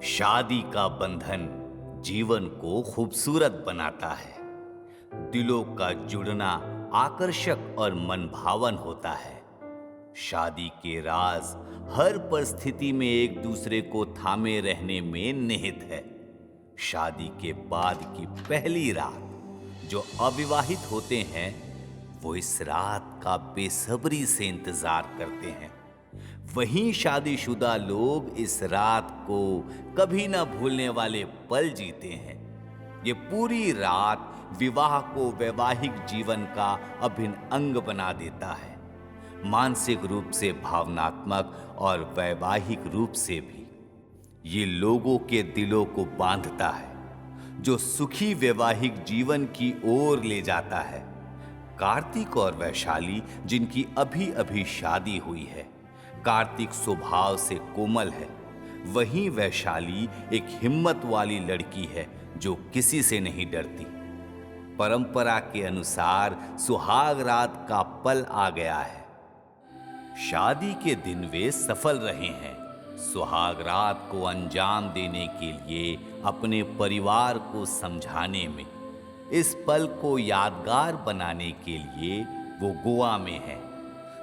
शादी का बंधन जीवन को खूबसूरत बनाता है। दिलों का जुड़ना आकर्षक और मनभावन होता है। शादी के राज हर परिस्थिति में एक दूसरे को थामे रहने में निहित है। शादी के बाद की पहली रात जो अविवाहित होते हैं वो इस रात का बेसब्री से इंतजार करते हैं। वहीं शादीशुदा लोग इस रात को कभी ना भूलने वाले पल जीते हैं। ये पूरी रात विवाह को वैवाहिक जीवन का अभिन्न अंग बना देता है, मानसिक रूप से, भावनात्मक और वैवाहिक रूप से भी। ये लोगों के दिलों को बांधता है, जो सुखी वैवाहिक जीवन की ओर ले जाता है। कार्तिक और वैशाली जिनकी अभी अभी शादी हुई है, कार्तिक स्वभाव से कोमल है, वहीं वैशाली एक हिम्मत वाली लड़की है जो किसी से नहीं डरती। परंपरा के अनुसार सुहाग रात का पल आ गया है। शादी के दिन वे सफल रहे हैं। सुहाग रात को अंजाम देने के लिए अपने परिवार को समझाने में, इस पल को यादगार बनाने के लिए वो गोवा में है।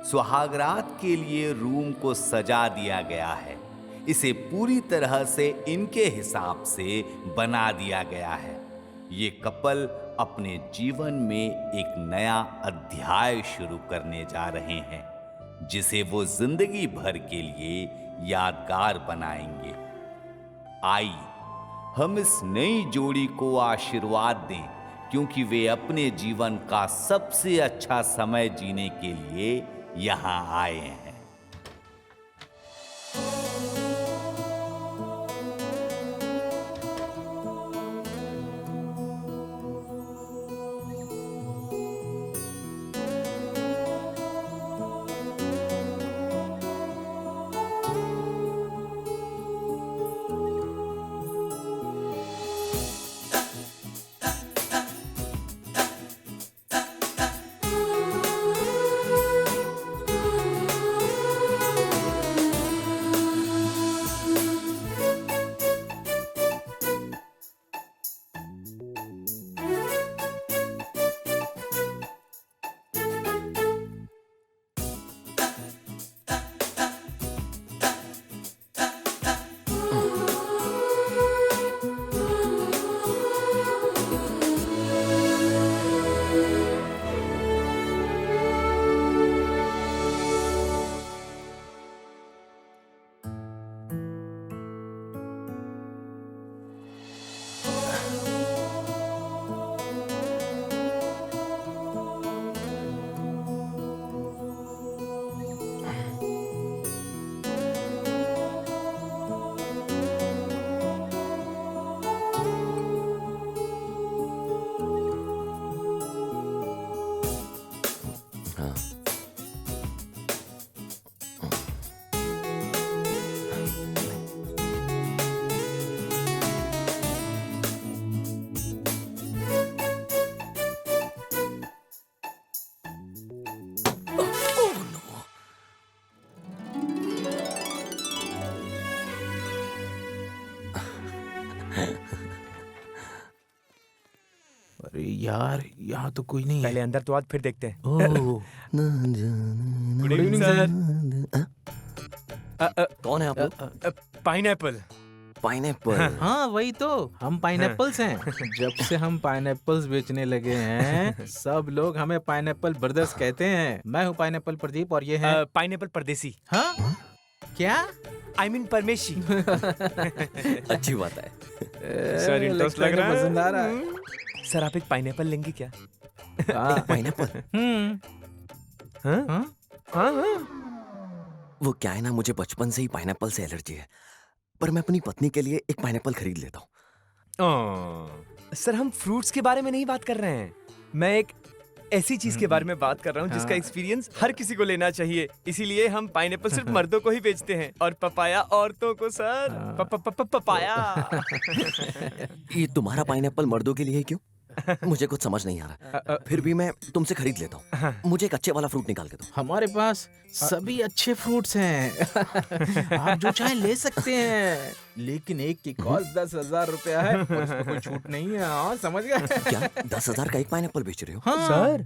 सुहागरात के लिए रूम को सजा दिया गया है। इसे पूरी तरह से इनके हिसाब से बना दिया गया है। ये कपल अपने जीवन में एक नया अध्याय शुरू करने जा रहे हैं, जिसे वो जिंदगी भर के लिए यादगार बनाएंगे। आई हम इस नई जोड़ी को आशीर्वाद दें, क्योंकि वे अपने जीवन का सबसे अच्छा समय जीने के लिए यहां आए हैं। अरे यार, यहाँ तो कोई नहीं है। पहले अंदर तो आज फिर देखते हैं। ओह, गुड इवनिंग सर। कौन है आप लोग? पाइनएप्पल। पाइनएप्पल। हाँ वही तो, हम पाइनएप्पल्स हैं। जब से हम पाइनएप्पल्स बेचने लगे हैं, सब लोग हमें पाइनएप्पल ब्रदर्स कहते हैं। मैं हूँ पाइनएप्पल प्रदीप और ये है पाइनएप्पल परदेसी। हाँ क्या? आई मीन परमेशी। अच्छी बात है। सर इंटरेस्ट लग रहा है। पसंद आ रहा है। सर आप एक पाइनएप्पल लेंगे क्या? हाँ, पाइनएप्पल? हाँ? हाँ? हाँ? वो क्या है ना, मुझे बचपन से ही पाइनएप्पल से एलर्जी है, पर मैं अपनी पत्नी के लिए एक पाइनएप्पल खरीद लेता हूँ। सर हम फ्रूट्स के बारे में नहीं बात कर रहे हैं। मैं एक ऐसी चीज के बारे में बात कर रहा हूँ जिसका एक्सपीरियंस हर किसी को लेना चाहिए। इसीलिए हम पाइनएप्पल सिर्फ मर्दों को ही बेचते हैं और पपाया औरतों को। Sir papaya. ये तुम्हारा पाइनएप्पल मर्दों के लिए क्यों? मुझे कुछ समझ नहीं आ रहा, फिर भी मैं तुमसे खरीद लेता हूँ। मुझे एक अच्छे वाला फ्रूट निकाल के दो। हमारे पास सभी अच्छे फ्रूट्स हैं। आप जो चाहे ले सकते हैं, लेकिन एक की कॉस्ट 10,000 रुपया है और इसमें कोई छूट नहीं है। हाँ, समझ गए? क्या 10,000 का एक पाइनएप्पल बेच रहे हो? हाँ सर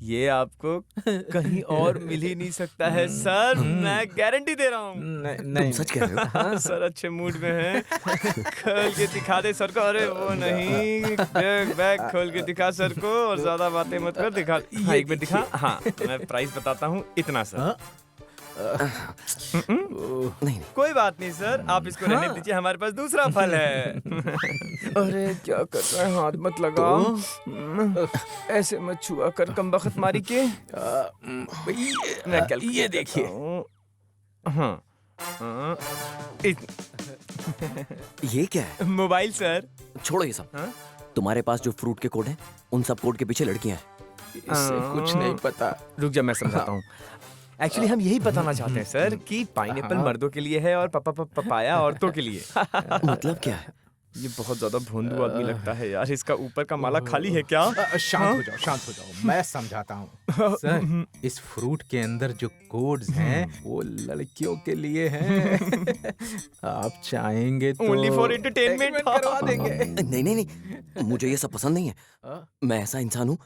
ये आपको कहीं और मिल ही नहीं सकता है सर, मैं गारंटी दे रहा हूँ। तुम नहीं सच कह रहे हो? हाँ सर, अच्छे मूड में हैं। खोल के दिखा दे सर को। अरे वो नहीं, बैग खोल के दिखा सर को और ज्यादा बातें मत कर, दिखा। हाँ, एक मिनट दिखा। हाँ, मैं प्राइस बताता हूँ, इतना सर। नहीं कोई बात नहीं सर, आप इसको रहने दीजिए, हमारे पास दूसरा फल है। अरे क्या कर रहा है, हाथ मत लगाओ। ऐसे मत छुआ कर कमबख्त मारी के। मैं कल ये देखिए। हाँ ये क्या है? Mobile sir. छोड़ो ये सब। हाँ? तुम्हारे पास जो फ्रूट के कोड हैं, उन सब कोड के पीछे लड़कियां हैं। इससे कुछ नहीं पता। रुक जा, मैं समझाता हूँ। एक्चुअली हम यही बताना चाहते हैं सर कि पाइनएप्पल मर्दों के लिए है और पपाया औरतों के लिए। मतलब क्या है? ये बहुत ज्यादा भोंदू आदमी लगता है यार, इसका ऊपर का माला खाली है क्या? शांत हो जाओ, शांत हो जाओ, मैं समझाता हूँ। सर, इस फ्रूट के अंदर जो कोड्स हैं वो लड़कियों के लिए हैं। आप चाहेंगे तो Only for entertainment। agreement करवा देंगे। नहीं नहीं नहीं, मुझे ये सब पसंद नहीं है। मैं ऐसा इंसान हूँ,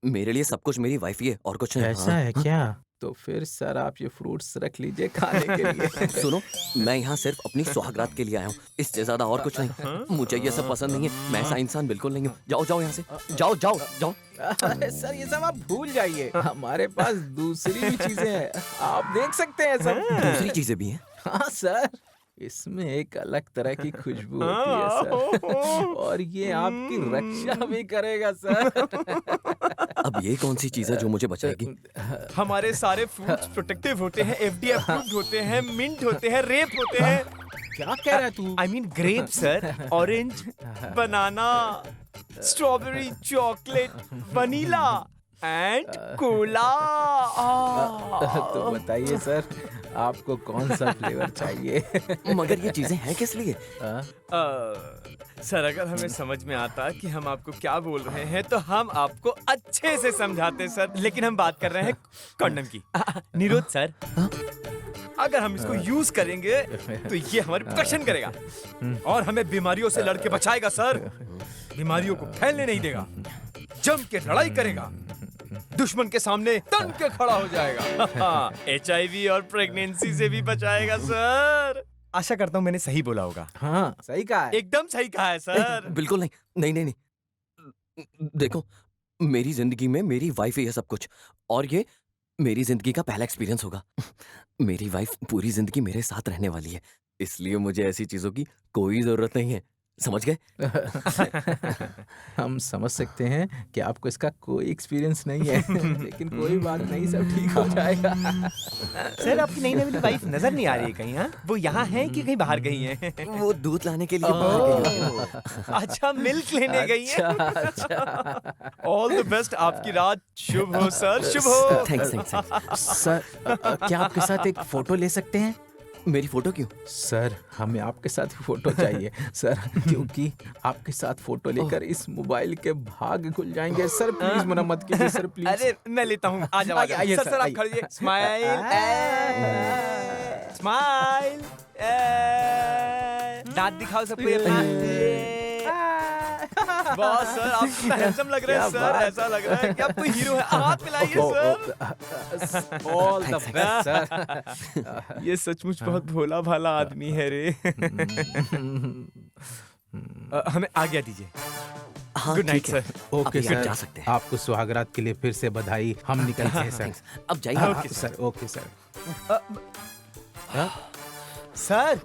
मेरे लिए सब कुछ मेरी वाइफ ही है और कुछ नहीं। ऐसा है क्या? तो फिर सर आप ये फ्रूट्स रख लीजिए खाने के लिए। सुनो, मैं यहाँ सिर्फ अपनी सुहागरात के लिए आया हूँ, इससे ज्यादा और कुछ नहीं। मुझे ये सब पसंद नहीं है, मैं ऐसा इंसान बिल्कुल नहीं हूँ। जाओ जाओ यहाँ से, जाओ जाओ जाओ। अरे सर, ये सब आप भूल जाइए, हमारे पास दूसरी भी चीजें हैं, आप देख सकते हैं सब। दूसरी चीजें भी हैं? हाँ सर, इसमें एक अलग तरह की खुशबू होती है सर, और ये आपकी रक्षा भी करेगा सर। अब ये कौन सी चीज है जो मुझे बचाएगी? हमारे सारे फ्रूट्स प्रोटेक्टिव होते हैं, FDA अप्रूव्ड होते हैं, मिंट होते हैं, रेप होते हैं। क्या कह रहा है तू? I mean grape sir, orange, banana, strawberry, chocolate, vanilla and cola. तो बताइए सर, आपको कौन सा फ्लेवर चाहिए? मगर ये चीजें हैं किस लिए? सर अगर हमें समझ में आता कि हम आपको क्या बोल रहे हैं तो हम आपको अच्छे से समझाते सर, लेकिन हम बात कर रहे हैं कंडम की। निरोध सर, अगर हम इसको यूज करेंगे तो ये हमारी प्रोटेक्शन करेगा और हमें बीमारियों से लड़के बचाएगा सर, बीमारियों को फैलने नहीं देगा, जम के लड़ाई करेगा, दुश्मन के सामने तन के खड़ा हो जाएगा, HIV और प्रेगनेंसी से भी बचाएगा सर। आशा करता हूँ मैंने सही बोला होगा। हाँ सही कहा है। एकदम सही कहा है सर। बिल्कुल नहीं, नहीं नहीं नहीं। देखो, मेरी जिंदगी में मेरी वाइफ ही है सब कुछ, और ये मेरी जिंदगी का पहला एक्सपीरियंस होगा। मेरी वाइफ पूरी जिंदगी मेरे साथ रहने वाली है, इसलिए मुझे ऐसी चीजों की कोई जरूरत नहीं है। समझ गए? हम समझ सकते हैं कि आपको इसका कोई एक्सपीरियंस नहीं है, लेकिन कोई बात नहीं, सब ठीक हो जाएगा। सर आपकी नई नवी वाइफ नजर नहीं आ रही है कहीं? हाँ, वो यहाँ है कि कहीं बाहर गई है? वो दूध लाने के लिए बाहर गई है। अच्छा, मिल्क लेने गई है। ऑल द बेस्ट, आपकी रात शुभ हो सर, शुभ हो। Thanks thanks. सर, क्या आपके साथ एक फोटो ले सकते हैं? मेरी फोटो क्यों? सर, हमें आपके साथ फोटो चाहिए सर, क्योंकि आपके साथ फोटो लेकर इस मोबाइल के भाग खुल जाएंगे। सर प्लीज मना मत कीजिए सर, प्लीज। अरे मैं लेता हूँ, आ जाओ, आ जाओ। आइए, सर सर, सर आप आइए। खड़िए, स्माइल, स्माइल, दांत दिखाओ सबको अपना। वाह सर, आप कितना हैंडसम लग रहे हैं सर, ऐसा लग रहा है कि आप कोई हीरो है। हाथ मिलाइए sir. All the best sir. ये सचमुच बहुत भोला भाला आदमी है रे। हमें आज्ञा दीजिए। हाँ Good night, ठीक है। sir. ओके अभी आप सर, जा सकते हैं। आपको सुहागरात के लिए फिर से बधाई। हम निकलते हैं सर। थैंक्स। अब जाइए। हाँ, सर, ओके सर। सर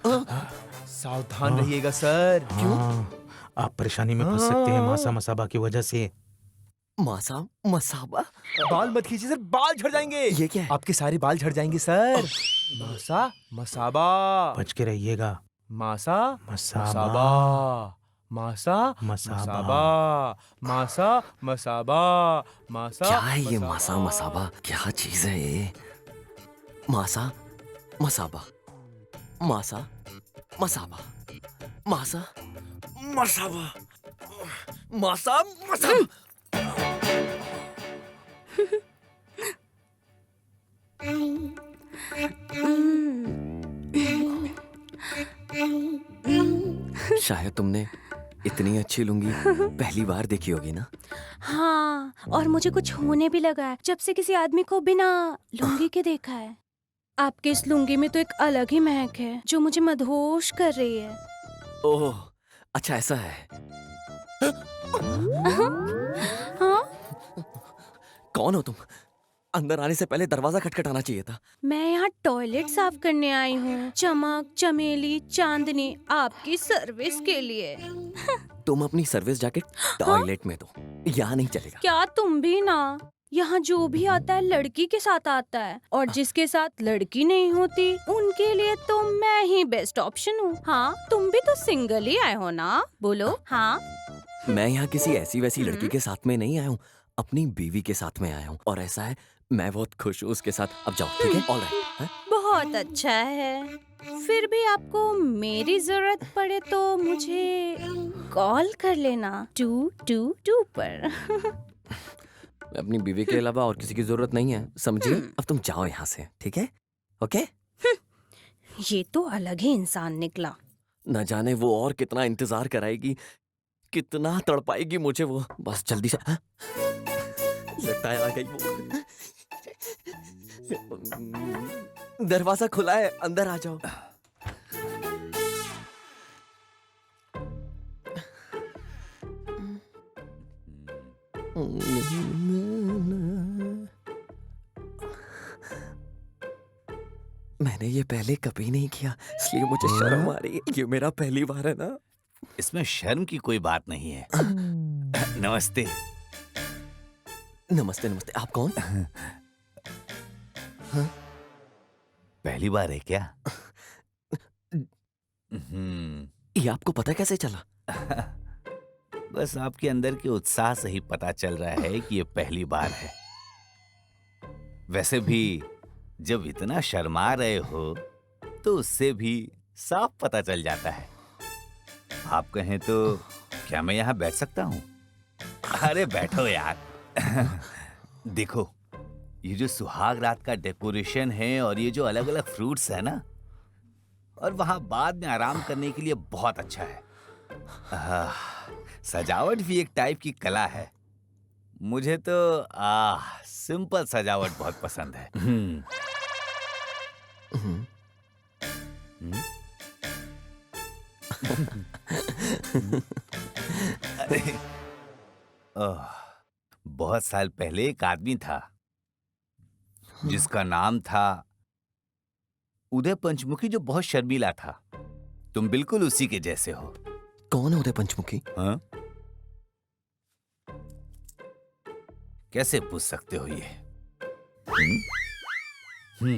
सावधान रहिएगा सर। हाँ, आप परेशानी में फंस सकते हैं मासा मसाबा की वजह से। मासा मसाबा? बाल मत खींचिए सर, बाल झड़ जाएंगे। ये क्या है? आपके सारे बाल झड़ जाएंगे सर। मासा मसाबा, बच के रहिएगा। मासा मसाबा। मसाबा, मासा मसाबा। मसाबा, मासा मसाबा, मासा। क्या है ये मासा मसाबा? क्या चीज है ये? मासा मसाबा, मासा मसाबा, मासा मसाबा। मासा मासा। शायद तुमने इतनी अच्छी लुंगी पहली बार देखी होगी ना। हाँ, और मुझे कुछ होने भी लगा है जब से किसी आदमी को बिना लुंगी के देखा है। आपके इस लुंगी में तो एक अलग ही महक है जो मुझे मदहोश कर रही है। ओह, अच्छा ऐसा है। हाँ? कौन हो तुम? अंदर आने से पहले दरवाजा खटखटाना चाहिए था। मैं यहाँ टॉयलेट साफ करने आई हूँ। चमक, चमेली, चांदनी आपकी सर्विस के लिए। तुम अपनी सर्विस जैकेट टॉयलेट में दो, यहाँ नहीं चलेगा। क्या तुम भी ना? यहाँ जो भी आता है लड़की के साथ आता है, और जिसके साथ लड़की नहीं होती उनके लिए तो मैं ही बेस्ट ऑप्शन हूँ। हाँ, तुम भी तो सिंगल ही आए हो ना? बोलो हाँ। मैं यहाँ किसी ऐसी वैसी लड़की के साथ में नहीं आया हूँ, अपनी बीवी के साथ में आया हूँ। और ऐसा है, मैं बहुत खुश हूँ उसके साथ। अब जाओ, ठीक है? All right. बहुत अच्छा है। फिर भी आपको मेरी जरूरत पड़े तो मुझे कॉल कर लेना 222 पर। अपनी बीवी के अलावा और किसी की जरूरत नहीं है, समझिए? अब तुम जाओ यहाँ से, ठीक है? ओके? ये तो अलग ही इंसान निकला। न जाने वो और कितना इंतजार कराएगी, कितना तड़पाएगी मुझे वो। बस जल्दी से। हाँ? लगता है आ गई वो। दरवाजा खुला है, अंदर आ जाओ। मैंने ये पहले कभी नहीं किया, इसलिए मुझे शर्म आ रही है। ये मेरा पहली बार है ना। इसमें शर्म की कोई बात नहीं है। नमस्ते। नमस्ते नमस्ते। आप कौन? पहली बार है क्या? ये आपको पता कैसे चला? बस आपके अंदर के उत्साह से ही पता चल रहा है कि ये पहली बार है। वैसे भी जब इतना शर्मा रहे हो तो उससे भी साफ पता चल जाता है। आप कहें तो क्या मैं यहाँ बैठ सकता हूँ? अरे बैठो यार। देखो, ये जो सुहाग रात का डेकोरेशन है और ये जो अलग अलग फ्रूट्स है ना, और वहां बाद में आराम करने के लिए बहुत अच्छा है। सजावट भी एक टाइप की कला है। मुझे तो सिंपल सजावट बहुत पसंद है। अरे, बहुत साल पहले एक आदमी था जिसका नाम था उदय पंचमुखी, जो बहुत शर्मीला था। तुम बिल्कुल उसी के जैसे हो। कौन है उदय पंचमुखी? हाँ? कैसे पूछ सकते हो ये?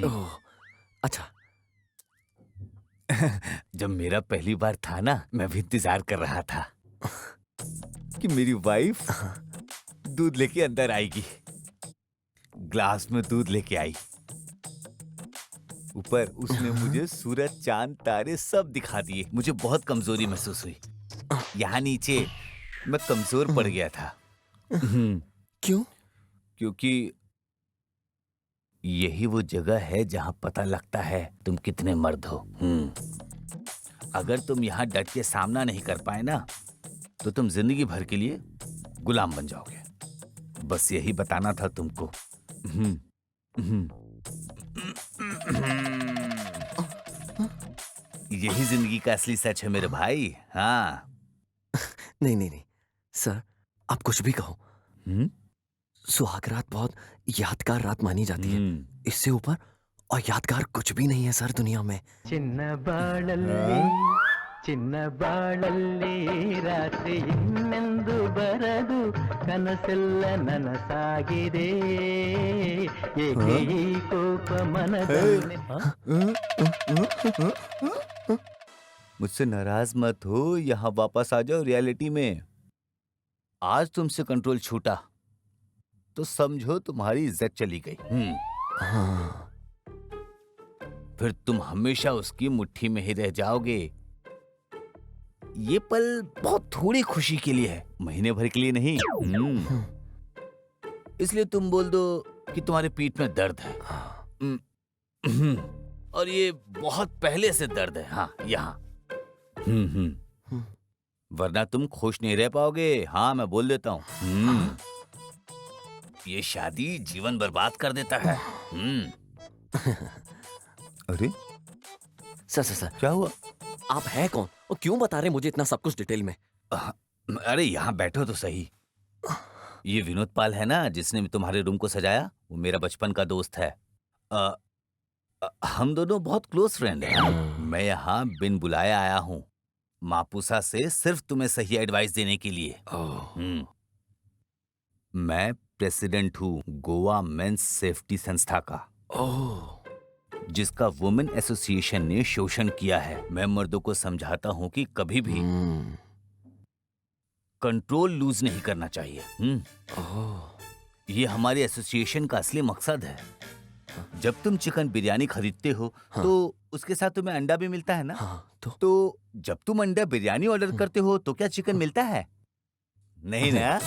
ओह, अच्छा। जब मेरा पहली बार था ना, मैं भी इंतजार कर रहा था कि मेरी वाइफ दूध लेके अंदर आएगी। ग्लास में दूध लेके आई। ऊपर उसने मुझे सूरज, चांद, तारे सब दिखा दिए। मुझे बहुत कमजोरी महसूस हुई। यहाँ नीचे मैं कमजोर पड़ गया था। क्यों? क्योंकि यही वो जगह है जहां पता लगता है तुम कितने मर्द हो। अगर तुम यहाँ डट के सामना नहीं कर पाए ना, तो तुम जिंदगी भर के लिए गुलाम बन जाओगे। बस यही बताना था तुमको। यही जिंदगी का असली सच है मेरे भाई। हाँ। नहीं नहीं नहीं सर, आप कुछ भी कहो। सुहाग रात बहुत यादगार रात मानी जाती है। इससे ऊपर और यादगार कुछ भी नहीं है सर दुनिया में। चिन्न बाळल्ली रात्रि ಇನ್ನೆಂದು ಬರದು ಕನಸೆಲ್ಲ ನನಸಾಗಿದೆ ಏಕೆ ಈ ಕೋಪ ಮನದಲ್ಲಿ। मुझसे नाराज मत हो, यहाँ वापस आ जाओ रियलिटी में। आज तुमसे कंट्रोल छूटा तो समझो तुम्हारी इज्जत चली गई। फिर तुम हमेशा उसकी मुट्ठी में ही रह जाओगे। ये पल बहुत थोड़ी खुशी के लिए है, महीने भर के लिए नहीं। इसलिए तुम बोल दो कि तुम्हारे पीठ में दर्द है। और ये बहुत पहले से दर्द है। हाँ, यहाँ। वरना तुम खुश नहीं रह पाओगे। हाँ, मैं बोल देता हूँ। ये शादी जीवन बर्बाद कर देता है। अरे सर क्या हुआ? आप हैं कौन और क्यों बता रहे मुझे इतना सब कुछ डिटेल में? अरे यहाँ बैठो तो सही। ये विनोद पाल है ना, जिसने तुम्हारे रूम को सजाया, वो मेरा बचपन का दोस्त है। हम दोनों बहुत क्लोज फ्रेंड हैं। मैं यहाँ बिन बुलाए आया हूँ मापुसा से, सिर्फ तुम्हें सही एडवाइस देने के लिए। मैं प्रेसिडेंट हूँ गोवा मेंस सेफ्टी संस्था का, जिसका वुमेन एसोसिएशन ने शोषण किया है। मैं मर्दों को समझाता हूँ कि कभी भी कंट्रोल लूज नहीं करना चाहिए। ये हमारे एसोसिएशन का असली मकसद है। जब तुम चिकन बिरयानी खरीदते हो तो उसके साथ तुम्हें अंडा भी मिलता है ना? तो जब तुम अंडा बिरयानी ऑर्डर करते हो तो क्या चिकन मिलता है? नहीं ना?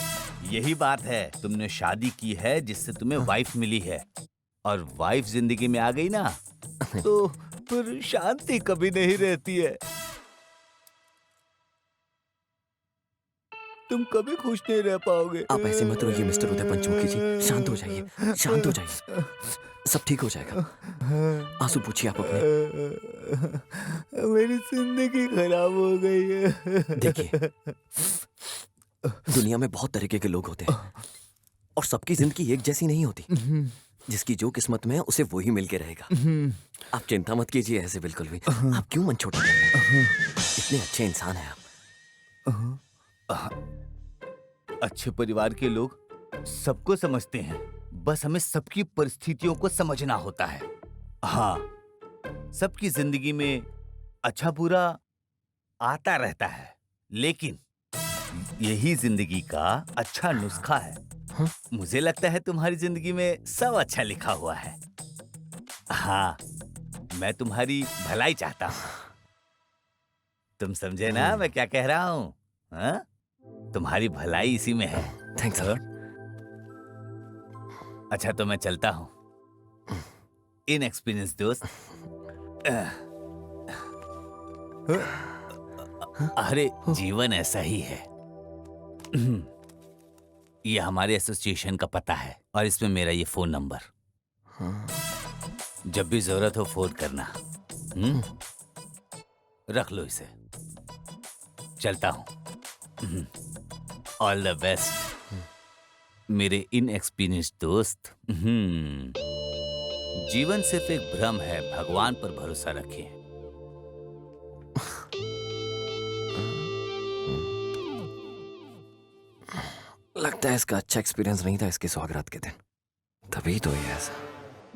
यही बात है। तुमने शादी की है जिससे तुम्हें वाइफ मिली है, और वाइफ जिंदगी में आ गई ना तो फिर शांति कभी नहीं रहती है। तुम कभी खुश नहीं रह पाओगे। आप ऐसे मत रोइए मिस्टर उदय पंचमुखी जी, शांत हो जाइए, शांत हो जाइए, सब ठीक हो जाएगा। आंसू पूछिए आप अपने। मेरी जिंदगी खराब हो गई है। देखिए, दुनिया में बहुत तरीके के लोग होते हैं और सबकी जिंदगी एक जैसी नहीं होती। जिसकी जो किस्मत में है उसे वो ही मिलके रहेगा। आप चिंता मत कीजिए ऐसे बिल्कुल भी। आप क्यों मन छोटा कर रहे हैं? इतने अच्छे इंसान हैं आप। अच्छे परिवार के लोग सबको समझते हैं, बस हमें सबकी परिस्थितियों को समझना होता है। हाँ, सबकी जिंदगी में अच्छा बुरा आता रहता है, लेकिन यही जिंदगी का अच्छा नुस्खा है। मुझे लगता है तुम्हारी जिंदगी में सब अच्छा लिखा हुआ है। हाँ, मैं तुम्हारी भलाई चाहता हूँ। तुम समझे ना मैं क्या कह रहा हूँ? हाँ? तुम्हारी भलाई इसी में है। Thanks sir. अच्छा, तो मैं चलता हूँ। इनएक्सपीरियंस दोस्त। अरे जीवन ऐसा ही है। ये हमारे एसोसिएशन का पता है और इसमें मेरा ये फोन नंबर। जब भी जरूरत हो फोन करना। रख लो इसे। चलता हूँ। ऑल द बेस्ट मेरे इनएक्सपीरियंस दोस्त। जीवन सिर्फ एक भ्रम है, भगवान पर भरोसा रखें। लगता है इसका अच्छा एक्सपीरियंस नहीं था इसके सौगात के दिन, तभी तो ये ऐसा।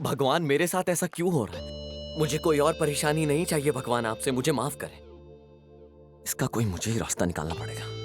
भगवान मेरे साथ ऐसा क्यों हो रहा है? मुझे कोई और परेशानी नहीं चाहिए भगवान, आपसे मुझे माफ करें। इसका कोई मुझे ही रास्ता निकालना पड़ेगा।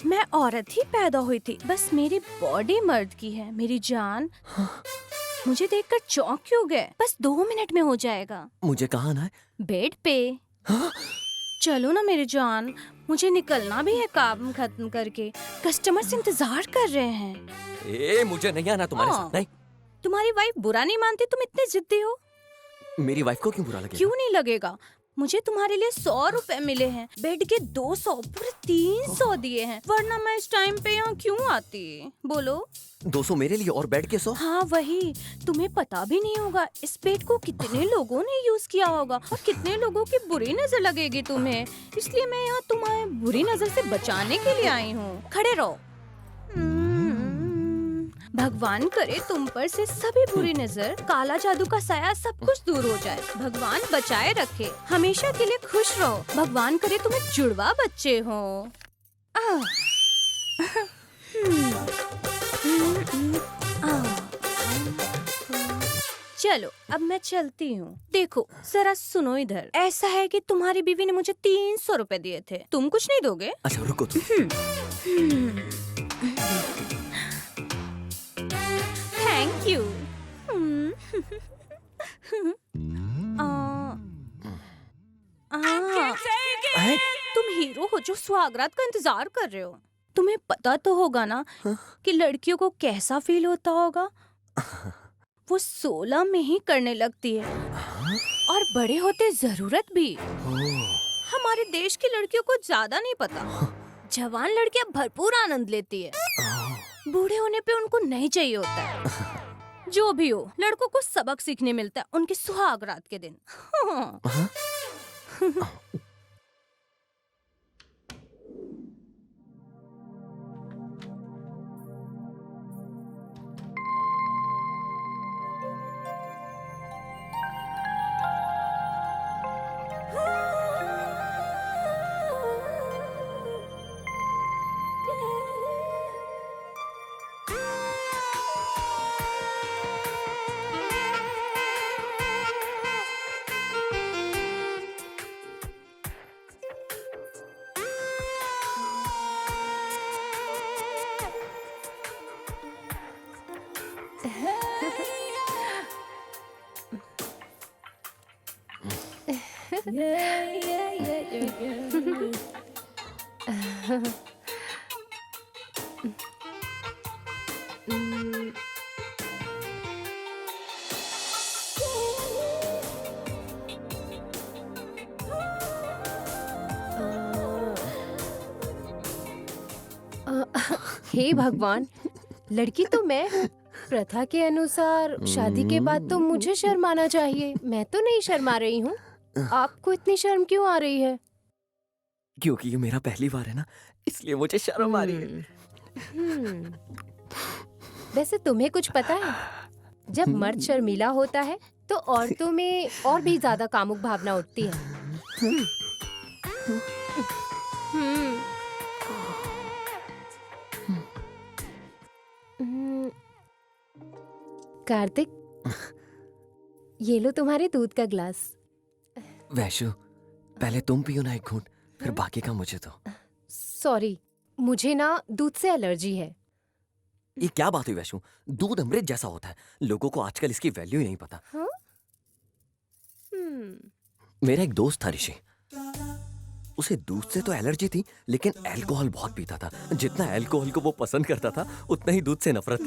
मैं औरत ही पैदा हुई थी, बस मेरी बॉडी मर्द की है। मेरी जान, मुझे देखकर चौंक क्यों गए? बस 2 मिनट में हो जाएगा। मुझे कहाँ आना है? बेड पे। चलो ना मेरी जान, मुझे निकलना भी है काम खत्म करके। कस्टमर्स इंतजार कर रहे हैं। मुझे नहीं आना तुम्हारे साथ। नहीं। तुम्हारी वाइफ बुरा नहीं मानती, तुम इतने जिद्दी हो। मेरी वाइफ को क्यों बुरा लगेगा? क्यों नहीं लगेगा? मुझे तुम्हारे लिए 100 रुपए मिले हैं, बेड के 200, पूरे 300 दिए हैं, वरना मैं इस टाइम पे यहाँ क्यों आती? बोलो। 200 मेरे लिए और बेड के 100? हाँ वही। तुम्हें पता भी नहीं होगा इस बेड को कितने लोगों ने यूज किया होगा और कितने लोगों की बुरी नजर लगेगी तुम्हें, इसलिए मैं यहाँ तुम्हें बुरी नजर से बचाने के लिए आई हूँ। खड़े रहो। भगवान करे तुम पर से सभी बुरी नजर, काला जादू का साया, सब कुछ दूर हो जाए। भगवान बचाए रखे, हमेशा के लिए खुश रहो। भगवान करे तुम्हें जुड़वा बच्चे हो। चलो अब मैं चलती हूँ। देखो जरा सुनो इधर, ऐसा है कि तुम्हारी बीवी ने मुझे 300 रुपए दिए थे, तुम कुछ नहीं दोगे? अच्छा रुको तुम। Thank you. तुम हीरो हो जो सुहागरात का इंतजार कर रहे हो। तुम्हें पता तो होगा ना कि लड़कियों को कैसा फील होता होगा। वो 16 में ही करने लगती है और बड़े होते जरूरत भी। हमारे देश की लड़कियों को ज्यादा नहीं पता। जवान लड़कियां भरपूर आनंद लेती है, बूढ़े होने पे उनको नहीं चाहिए होता है। जो भी हो, लड़कों को सबक सीखने मिलता है उनके सुहाग रात के दिन। हे भगवान, लड़की तो मैं हूँ। प्रथा के अनुसार शादी के बाद तो मुझे शर्माना चाहिए। मैं तो नहीं शर्मा रही हूँ। आपको इतनी शर्म क्यों आ रही है? क्योंकि ये मेरा पहली बार है ना, इसलिए मुझे शर्म आ रही है। वैसे तुम्हें कुछ पता है, जब मर्द शर्मीला होता है तो औरतों में और भी ज्यादा कामुक भावना उठती है। कार्तिक, ये लो तुम्हारे दूध का ग्लास। वैशु, पहले तुम पियो ना एक घूंट, फिर बाकी का मुझे दो। सॉरी, मुझे ना दूध से एलर्जी है। ये क्या बात हुई वैशु? दूध अमृत जैसा होता है, लोगों को आजकल इसकी वैल्यू ही नहीं पता। हाँ? मेरा एक दोस्त था ऋषि, उसे दूध से तो एलर्जी थी, लेकिन अल्कोहल बहुत पीता था। जितना अल्कोहल को वो पसंद करता था, उतना ही दूध से नफरत।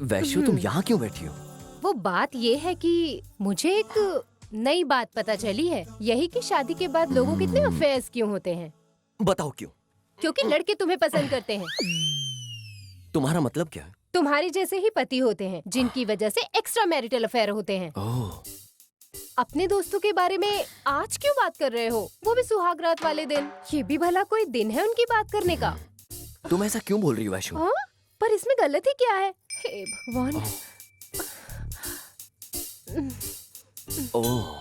वैशु, तुम यहाँ क्यों बैठी हो? वो बात ये है कि मुझे एक नई बात पता चली है, यही कि शादी के बाद लोगों के इतने अफेयर्स क्यों होते हैं। बताओ क्यों? क्योंकि लड़के तुम्हें पसंद करते हैं। तुम्हारा मतलब क्या है? तुम्हारे जैसे ही पति होते हैं, जिनकी वजह से एक्स्ट्रा मैरिटल अफेयर होते हैं। ओह, अपने दोस्तों के बारे में आज क्यों बात कर रहे हो, वो भी सुहागरात वाले दिन? ये भी भला कोई दिन है उनकी बात करने का? तुम ऐसा क्यों बोल रही हो वैशु? हाँ? पर इसमें गलत ही क्या है? हे भगवान। ओह,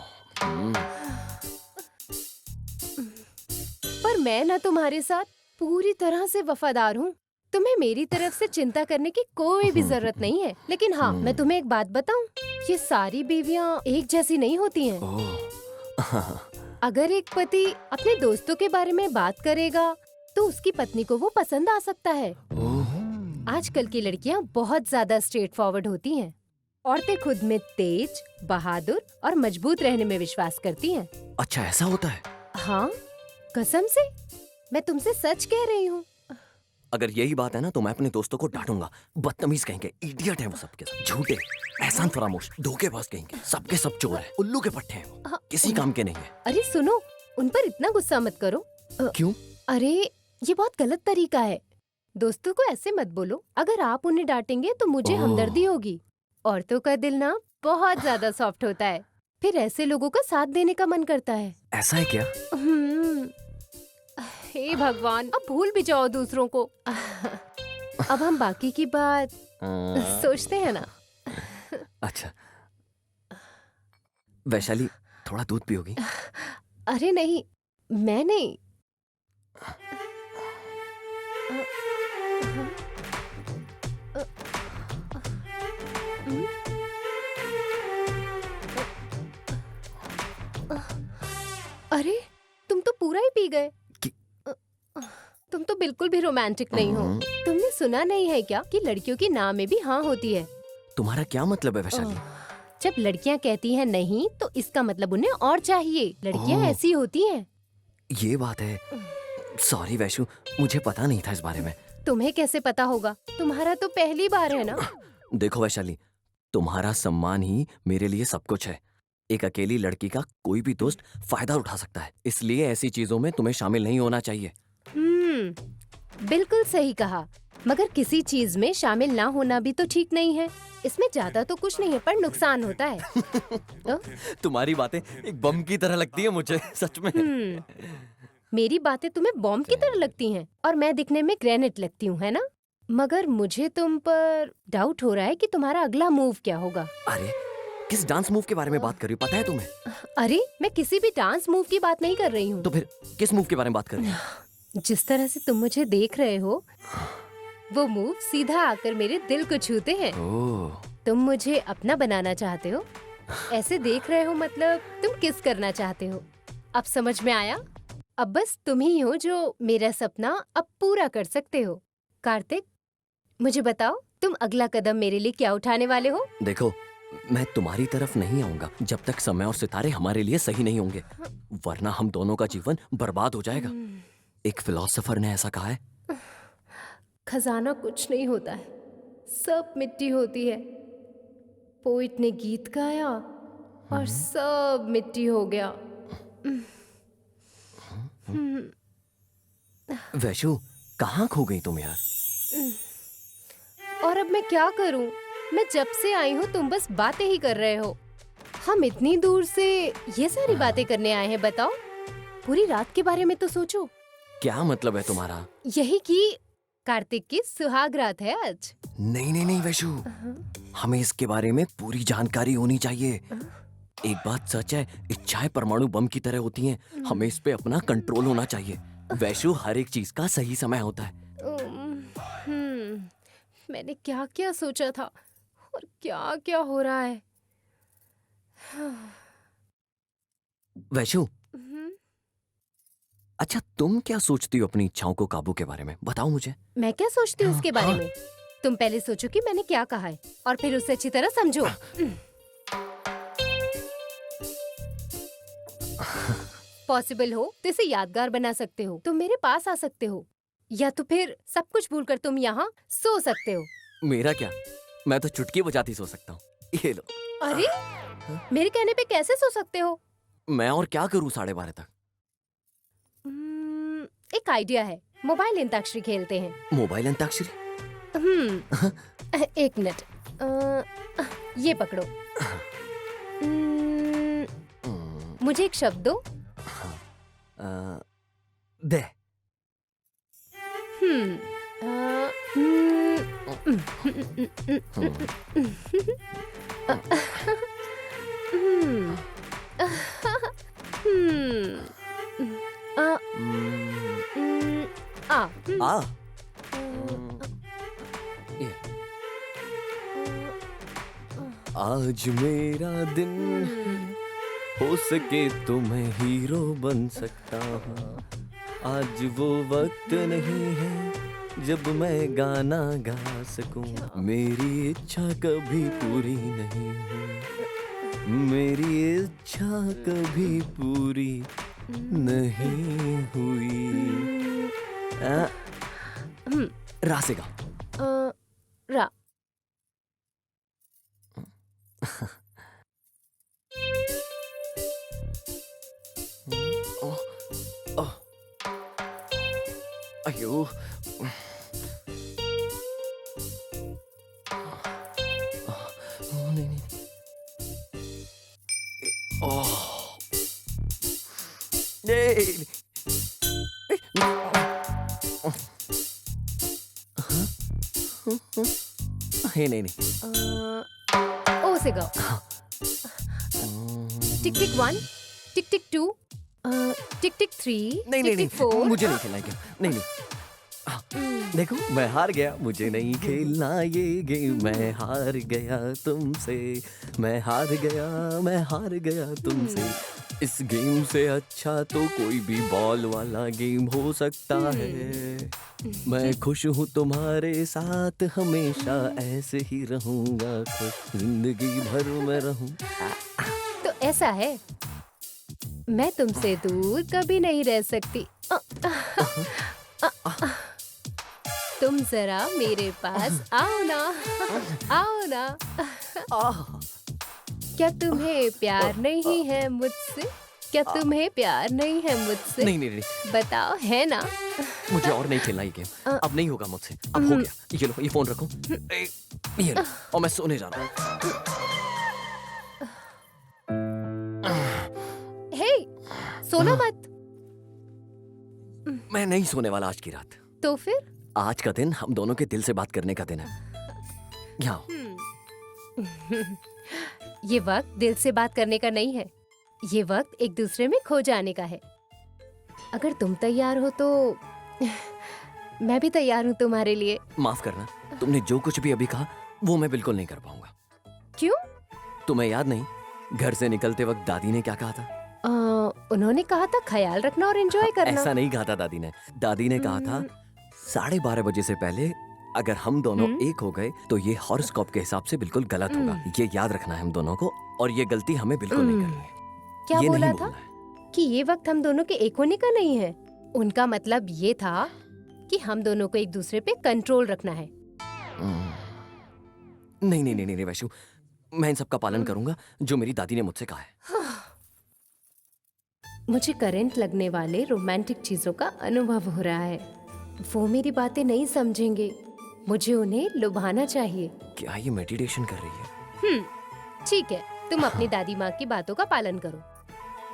पर मैं ना तुम्हारे साथ पूरी तरह से वफादार हूँ। तुम्हें मेरी तरफ से चिंता करने की कोई भी जरूरत नहीं है। लेकिन हाँ, मैं तुम्हें एक बात बताऊं, ये सारी बीवियां एक जैसी नहीं होती हैं। अगर एक पति अपने दोस्तों के बारे में बात करेगा तो उसकी पत्नी को वो पसंद आ सकता है। आजकल की लड़कियां बहुत ज्यादा स्ट्रेट फॉरवर्ड होती हैं। औरतें खुद में तेज, बहादुर और मजबूत रहने में विश्वास करती हैं। अच्छा ऐसा होता है? हाँ, कसम से मैं तुमसे सच कह रही हूँ। अगर यही बात है ना, तो मैं अपने दोस्तों को डांटूंगा। बदतमीज कहेंगे, इडियट है वो सबके सब, झूठे, एहसान फरामोश, धोखेबाज कहेंगे, सबके सब चोर है, उल्लू के पट्टे हैं, हाँ। किसी काम के नहीं है। अरे सुनो, उन पर इतना गुस्सा मत करो। क्यों? अरे ये बहुत गलत तरीका है। दोस्तों को ऐसे मत बोलो। अगर आप उन्हें डांटेंगे तो मुझे ओह। हमदर्दी होगी। औरतों का दिल ना बहुत ज्यादा सॉफ्ट होता है। फिर ऐसे लोगों का साथ देने का मन करता है। ऐसा है क्या? हम्म, हे भगवान, अब भूल भी जाओ दूसरों को। अब हम बाकी की बात सोचते हैं ना। अच्छा, वैशाली थोड़ा दूध पियोगी? अरे नहीं, मैं नहीं। अरे तुम तो पूरा ही पी गए। तुम तो बिल्कुल भी रोमांटिक नहीं हो। तुमने सुना नहीं है क्या कि लड़कियों की ना में भी हाँ होती है? तुम्हारा क्या मतलब है वैशाली? जब लड़कियां कहती हैं नहीं तो इसका मतलब उन्हें और चाहिए। लड़कियां ओह। ऐसी होती हैं। ये बात है। सॉरी वैशु, मुझे पता नहीं था इस बारे में। तुम्हें कैसे पता होगा? तुम्हारा तो पहली बार है ना। देखो वैशाली, तुम्हारा सम्मान ही मेरे लिए सब कुछ है। एक अकेली लड़की का कोई भी दोस्त फायदा उठा सकता है, इसलिए ऐसी चीजों में तुम्हें शामिल नहीं होना चाहिए। बिल्कुल सही कहा, मगर किसी चीज में शामिल ना होना भी तो ठीक नहीं है। इसमें ज्यादा तो कुछ नहीं है, पर नुकसान होता है। तुम्हारी बातें एक बम की तरह लगती है मुझे, सच में। मेरी बातें तुम्हें बॉम्ब की तरह लगती हैं और मैं दिखने में ग्रेनेड लगती हूँ, है ना? मगर मुझे तुम पर डाउट हो रहा है कि तुम्हारा अगला मूव क्या होगा। अरे किस डांस मूव के बारे में बात कर रही हो, पता है तुम्हें? अरे मैं किसी भी डांस मूव की बात नहीं कर रही हूँ। तो फिर किस मूव के बारे में बात कर रही हो? जिस तरह से तुम मुझे देख रहे हो, वो मूव सीधा आकर मेरे दिल को छूते हैं। ओह, तुम मुझे अपना बनाना चाहते हो। ऐसे देख रहे हो मतलब तुम किस करना चाहते हो। अब समझ में आया? अब बस तुम ही हो जो मेरा सपना अब पूरा कर सकते हो। कार्तिक, मुझे बताओ तुम अगला कदम मेरे लिए क्या उठाने वाले हो? देखो, मैं तुम्हारी तरफ नहीं आऊंगा जब तक समय और सितारे हमारे लिए सही नहीं होंगे, वरना हम दोनों का जीवन बर्बाद हो जाएगा। एक फिलोसोफर ने ऐसा कहा है। खजाना कुछ नहीं होता है, सब मिट्टी होती है। पोइट ने गीत गाया और सब मिट्टी हो गया। वैशु, कहाँ खो गई तुम यार? और अब मैं क्या करूं? मैं जब से आई हूँ तुम बस बातें ही कर रहे हो। हम इतनी दूर से ये सारी बातें करने आए हैं, बताओ। पूरी रात के बारे में तो सोचो। क्या मतलब है तुम्हारा? यही कि कार्तिक की सुहाग रात है आज। नहीं नहीं नहीं वैशु, हमें इसके बारे में पूरी जानकारी होनी चाहिए। एक बात सच है, इच्छाएं परमाणु बम की तरह होती हैं। हमें इस पे अपना कंट्रोल होना चाहिए। वैशु, हर एक चीज का सही समय होता है। मैंने क्या क्या सोचा था और क्या क्या हो रहा है। वैशु, अच्छा तुम क्या सोचती हो अपनी इच्छाओं को काबू के बारे में? बताओ मुझे। मैं क्या सोचती हूँ इसके बारे में? तुम पहले सोचो कि मैंने क्या कहा है और फिर उसे अच्छी तरह समझो। पॉसिबल हो तो इसे यादगार बना सकते हो। तुम मेरे पास आ सकते हो, या तो फिर सब कुछ भूलकर तुम यहाँ सो सकते हो। मेरा क्या, मैं तो चुटकी बजाती सो सकता हूँ। ये लो। अरे मेरे कहने पे कैसे सो सकते हो? मैं और क्या करूँ 12:30 तक? एक आइडिया है, मोबाइल अंताक्षरी खेलते हैं। मोबाइल अंताक्षरी? एक मिनट, ये पकड़ो। मुझे एक शब्द दो। दे। आ ये। आज मेरा दिन, हो सके तो मैं हीरो बन सकता हूँ। आज वो वक्त नहीं है जब मैं गाना गा सकूं। मेरी इच्छा कभी पूरी नहीं हुई, मेरी इच्छा कभी पूरी नहीं हुई। रा से गा। रा। अयो, नहीं नहीं। नहीं नहीं। ओ से गो। टिक टिक 1, टिक टिक 2, टिक टिक 3, नहीं नहीं टिक टिक नहीं 4। मुझे नहीं खेलना ये गेम। नहीं नहीं। देखो मैं हार गया, मुझे नहीं खेलना ये गेम। मैं हार गया तुमसे, मैं हार गया तुमसे। इस गेम से अच्छा तो कोई भी बॉल वाला गेम हो सकता है। मैं खुश हूँ तुम्हारे साथ, हमेशा ऐसे ही रहूंगा खुश, जिंदगी भर मैं रहूं। तो ऐसा है, मैं तुमसे दूर कभी नहीं रह सकती। तुम जरा मेरे पास आओ ना, आओ ना। क्या तुम्हें प्यार नहीं है मुझसे? क्या तुम्हें प्यार नहीं है मुझसे? नहीं नहीं नहीं, बताओ, है ना? मुझे और नहीं खेलना ये गेम। अब नहीं होगा मुझसे, अब हो गया। ये लो, ये फोन रखो। ये लो, और मैं सोने जा रहा हूँ। हे, सोना मत। मैं नहीं सोने वाला आज की रात। तो फिर? आज का दिन हम दोनों के दिल से बात करने का दिन है। यहाँ आओ। ये वक्त दिल से बात करने का नहीं है, ये वक्त एक दूसरे में खो जाने का है। अगर तुम तैयार हो तो मैं भी तैयार हूँ तुम्हारे लिए। माफ करना, तुमने जो कुछ भी अभी कहा वो मैं बिल्कुल नहीं कर पाऊंगा। क्यों? तुम्हें याद नहीं, घर से निकलते वक्त दादी ने क्या कहा था? उन्होंने कहा था ख्याल रखना और एंजॉय करना। ऐसा नहीं कहा था दादी ने। दादी ने कहा था 12:30 बजे से पहले अगर हम दोनों एक हो गए तो ये हॉरोस्कोप के हिसाब से बिल्कुल गलत होगा। ये याद रखना है हम दोनों को, और ये गलती हमें बिल्कुल नहीं करनी है। क्या ये बोला नहीं था? बोलना है। कि ये वक्त हम दोनों के एक होने का नहीं है। उनका मतलब ये था कि हम दोनों को एक दूसरे पे कंट्रोल रखना है। नहीं नहीं नहीं नहीं वैशु, मैं इन सब का पालन करूंगा जो मेरी दादी ने मुझसे कहा है। मुझे करंट लगने वाले रोमांटिक चीजों का अनुभव हो रहा है। वो मेरी बातें नहीं समझेंगे, मुझे उन्हें लुभाना चाहिए। क्या ये मेडिटेशन कर रही है? ठीक है, तुम अपनी दादी माँ की बातों का पालन करो।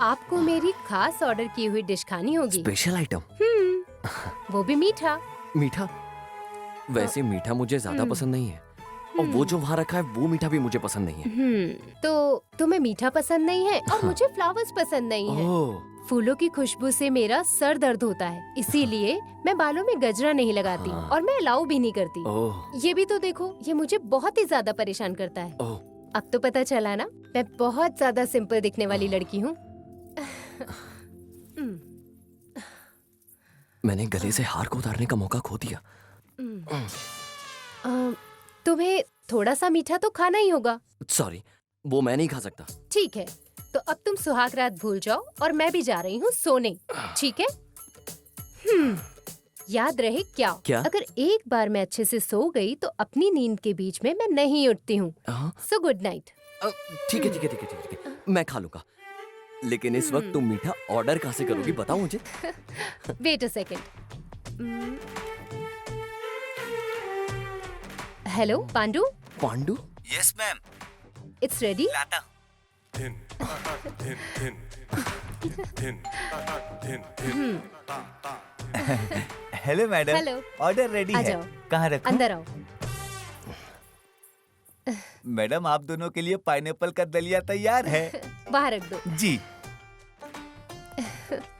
आपको मेरी खास ऑर्डर की हुई डिश खानी होगी। Special item? वो भी मीठा। मीठा? वैसे मीठा मुझे ज्यादा पसंद नहीं है, और वो जो वहाँ रखा है वो मीठा भी मुझे पसंद नहीं है। तो तुम्हें मीठा पसंद नहीं है और मुझे फ्लावर्स पसंद नहीं है। ओह, फूलों की खुशबू से मेरा सर दर्द होता है, इसीलिए मैं बालों में गजरा नहीं लगाती हाँ। और मैं अलाउ भी नहीं करती। ओह, ये भी तो देखो, ये मुझे बहुत ही ज्यादा परेशान करता है। ओह, अब तो पता चला ना, मैं बहुत ज्यादा सिंपल दिखने वाली लड़की हूँ। मैंने गले से हार को उतारने का मौका खो दिया। तुम्हें थोड़ा सा मीठा तो खाना ही होगा। सॉरी, वो मैं नहीं खा सकता। ठीक है, तो अब तुम सुहाग रात भूल जाओ और मैं भी जा रही हूँ सोने, ठीक है? याद रहे क्या? क्या? अगर एक बार मैं अच्छे से सो गई तो अपनी नींद के बीच में मैं नहीं उठती हूँ। हाँ? So good night. ठीक है ठीक है ठीक है ठीक है, मैं खा लूंगा। लेकिन इस वक्त तुम मीठा ऑर्डर कहाँ से करोगी, बताओ मुझे। Wait a second. Hello Pandu, Pandu? Yes ma'am, it's ready. लाता। Hello madam, hello. Order ready आ है। जाओ। कहाँ रखूं? अंदर आओ। मैडम, आप दोनों के लिए पाइनएप्पल का दलिया तैयार है। बाहर रख दो। जी।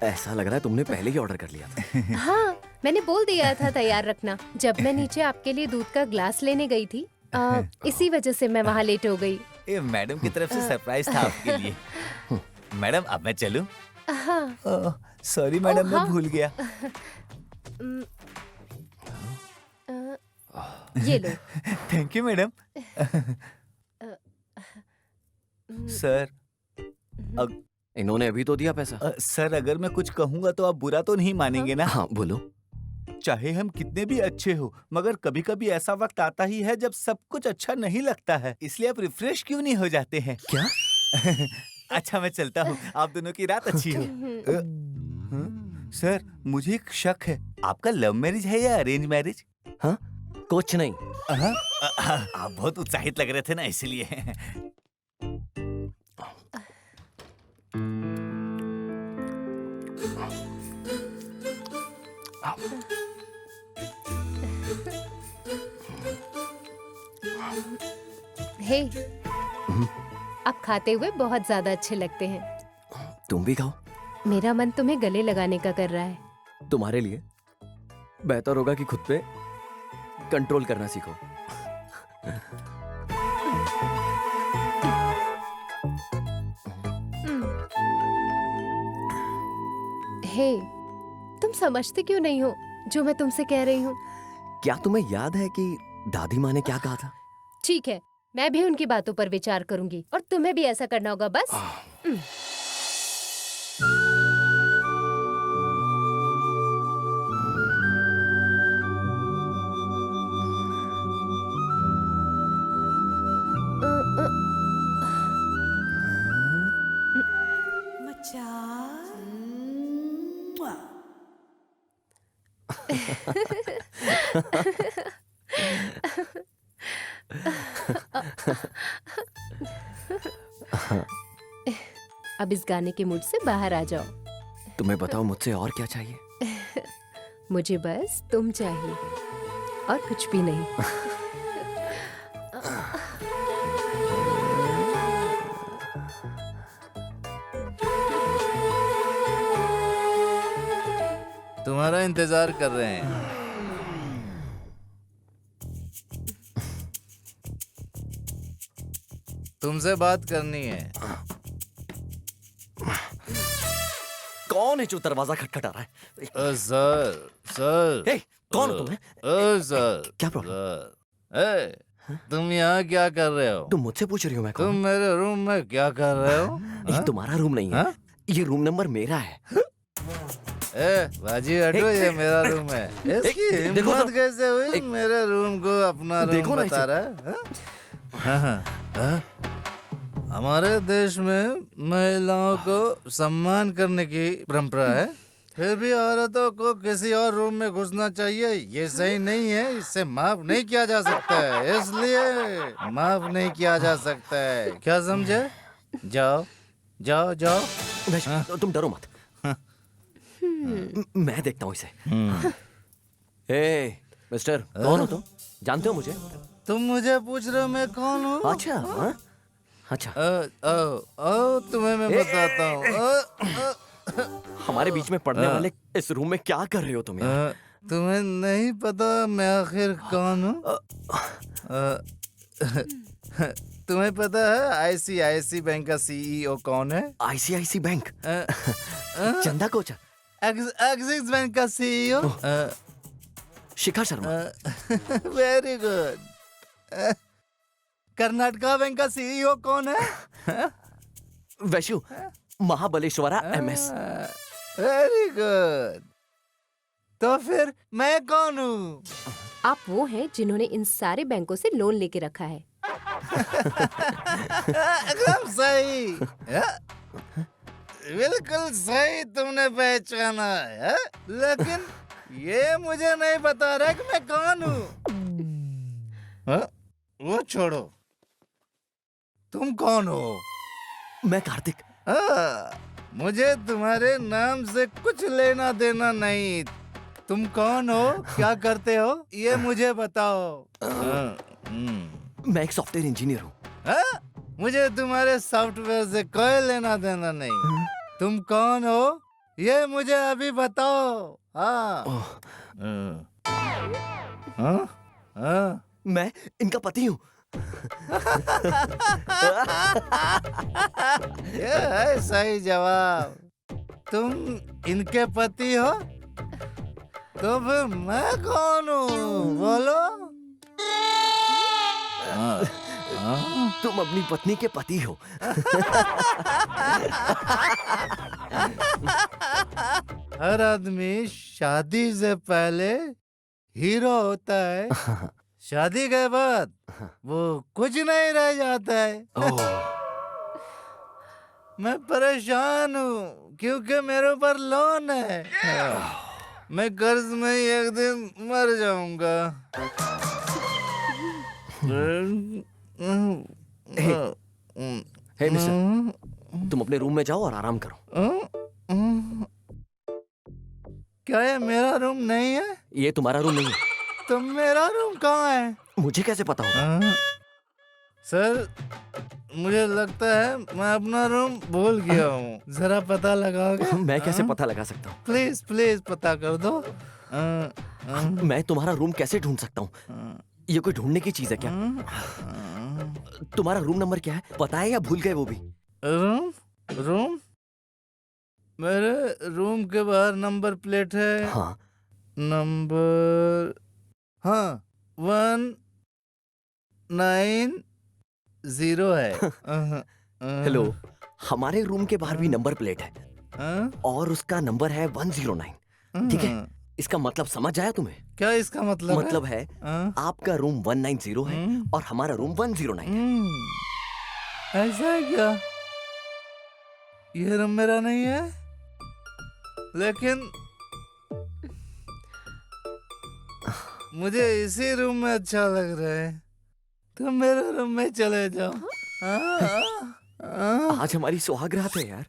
ऐसा लग रहा है तुमने पहले ही ऑर्डर कर लिया था। हाँ, मैंने बोल दिया था तैयार रखना जब मैं नीचे आपके लिए दूध का ग्लास लेने गई थी। इसी वजह से मैं वहाँ लेट हो गई। ये मैडम की तरफ से सरप्राइज था आपके लिए। मैडम, अब मैं चलूं? हाँ। सॉरी मैडम, हाँ। मैं भूल गया। ये लो। Thank you madam. सर, इन्होंने अभी तो दिया पैसा। सर, अगर मैं कुछ कहूंगा तो आप बुरा तो नहीं मानेंगे ना? हाँ बोलो। चाहे हम कितने भी अच्छे हो, मगर कभी कभी ऐसा वक्त आता ही है जब सब कुछ अच्छा नहीं लगता है। इसलिए आप रिफ्रेश क्यों नहीं हो जाते हैं? क्या? अच्छा, मैं चलता हूँ। आप दोनों की रात अच्छी हो। सर, मुझे एक शक है, आपका लव मैरिज है या अरेंज मैरिज? हाँ, कुछ नहीं। आप बहुत उत्साहित लग रहे थे ना, इसलिए। हे, आप खाते हुए बहुत ज्यादा अच्छे लगते हैं। तुम भी खाओ। मेरा मन तुम्हें गले लगाने का कर रहा है। तुम्हारे लिए बेहतर होगा कि खुद पे कंट्रोल करना सीखो। हे, तुम समझते क्यों नहीं हो जो मैं तुमसे कह रही हूँ? क्या तुम्हें याद है कि दादी माँ ने क्या कहा था? ठीक है, मैं भी उनकी बातों पर विचार करूंगी और तुम्हें भी ऐसा करना होगा बस। अब इस गाने के मूड से बाहर आ जाओ। तुम्हें बताओ मुझसे और क्या चाहिए? मुझे बस तुम चाहिए और कुछ भी नहीं। तुम्हारा इंतजार कर रहे हैं। तुमसे बात करनी है। कौन है जो दरवाजा खटखटा रहा है? सर हे, कौन हो तुम? सर क्या प्रॉब्लम? सर तुम यहाँ क्या कर रहे हो? तुम मुझसे पूछ रही हो मैं कौन तुम हूँ? मेरे रूम में क्या कर रहे हो? ये तुम्हारा रूम नहीं है। हाँ? ये रूम नंबर मेरा है। बाजी हटो, ये मेरा रूम है। इसकी देखो हिम्मत तो- कैसे हुई एक- मेरे रूम को अपना रूम देखो ना बता इसे। रहा है? हाँ? हाँ? हमारे देश में महिलाओं को सम्मान करने की परंपरा है, फिर भी औरतों को किसी और रूम में घुसना चाहिए। ये सही नहीं है, इससे माफ नहीं किया जा सकता है, इसलिए माफ नहीं किया जा सकता है। क्या समझे? जाओ जाओ जाओ। वैसे, तुम डरो मत। मैं देखता हूँ इसे। हे मिस्टर, कौन हो तुम? जानते हो मुझे? तुम मुझे पूछ रहे हो मैं कौन हूँ? अच्छा, हाँ? अच्छा, तुम्हें मैं बताता हूँ। हमारे बीच में पढ़ने वाले इस रूम में क्या कर रहे हो तुम यार? तुम्हें नहीं पता मैं आखिर कौन हूँ? तुम्हें पता है आईसीआईसी बैंक का सीईओ कौन है? ICICI bank? Chanda Kochhar? Axis bank का CEO? Shikha Sharma? Very good. Karnataka bank का सीईओ कौन है? Vaishu Mahabaleshwara MS? Very good. तो फिर मैं कौन हूँ? आप वो हैं जिन्होंने इन सारे बैंकों से लोन लेके रखा है। एकदम सही। बिल्कुल सही तुमने पहचाना है, लेकिन ये मुझे नहीं बता रहा कि मैं कौन हूँ। वो छोड़ो, तुम कौन हो? मैं कार्तिक। मुझे तुम्हारे नाम से कुछ लेना देना नहीं। तुम कौन हो, क्या करते हो, ये मुझे बताओ। मैं एक सॉफ्टवेयर इंजीनियर हूँ। मुझे तुम्हारे सॉफ्टवेयर से कोई लेना देना नहीं। तुम कौन हो, ये मुझे अभी बताओ। मैं इनका पति हूँ। ये है सही जवाब। तुम इनके पति हो, तो फिर मैं कौन हूँ, बोलो। तुम अपनी पत्नी के पति हो। हर आदमी शादी से पहले हीरो होता है, शादी के बाद वो कुछ नहीं रह जाता है। मैं परेशान हूँ क्योंकि मेरे ऊपर लोन है। मैं कर्ज में ही एक दिन मर जाऊंगा। हे मिस्टर, तुम अपने रूम में जाओ और आराम करो। क्या ये मेरा रूम नहीं है? ये तुम्हारा रूम नहीं है। तो मेरा रूम कहाँ है? मुझे कैसे पता होगा? हाँ? सर, मुझे लगता है मैं अपना रूम भूल गया हूँ। जरा पता लगाओगे? मैं कैसे पता लगा सकता हूँ? प्लीज प्लीज पता कर दो। मैं तुम्हारा रूम कैसे ढूंढ सकता हूँ? ये कोई ढूंढने की चीज है क्या? तुम्हारा रूम नंबर क्या है? पता है या भूल गए वो भी? रूम रूम मेरे रूम के बाहर नंबर प्लेट है। हाँ। नंबर, हाँ, 190 है। हेलो, हमारे रूम के बाहर भी नंबर प्लेट है और उसका नंबर है 109। ठीक है, इसका मतलब समझ आया तुम्हें? क्या इसका मतलब मतलब है आपका रूम 190 है और हमारा रूम 109 है। ऐसा है क्या? ये रूम मेरा नहीं है, लेकिन मुझे इसी रूम में अच्छा लग रहा है। तुम मेरे रूम में चले जाओ। आज हमारी सुहाग रात है यार।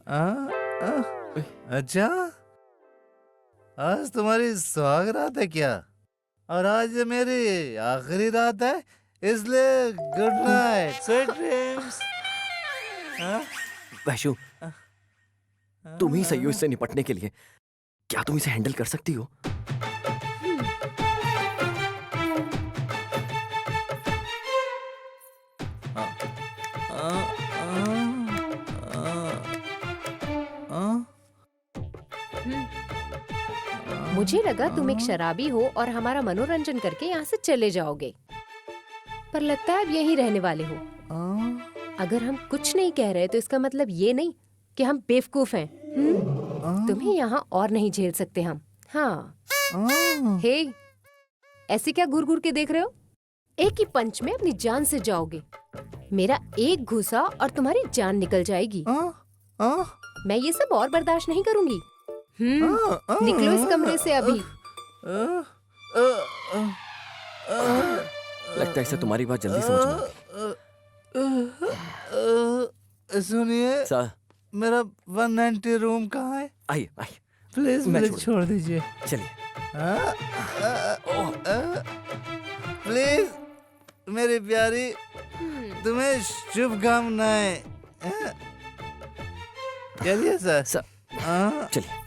अच्छा, आज तुम्हारी सुहाग रात है क्या? और आज मेरी आखिरी रात है, इसलिए good night, sweet dreams. Vaishu, तुम ही सही हो इससे निपटने के लिए। क्या तुम इसे हैंडल कर सकती हो? मुझे लगा तुम एक शराबी हो और हमारा मनोरंजन करके यहाँ से चले जाओगे, पर लगता है अब यहीं रहने वाले हो। अगर हम कुछ नहीं कह रहे तो इसका मतलब ये नहीं कि हम बेवकूफ हैं। तुम्हें यहाँ और नहीं झेल सकते हम। हाँ। हे, ऐसे क्या घूर घूर के देख रहे हो? एक ही पंच में अपनी जान से जाओगे। मेरा एक घुसा और तुम्हारी जान निकल जाएगी। मैं ये सब और बर्दाश्त नहीं करूंगी। निकलो इस कमरे से अभी। लगता है इसे तुम्हारी बात जल्दी समझ में आई। सुनिए सर, मेरा 190 रूम कहाँ है? आइए आइए, प्लीज मैं मुझे छोड़ दीजिए। चलिए। प्लीज मेरी प्यारी, तुम्हें शुभकामनाएं। चलिए सर। चलिए।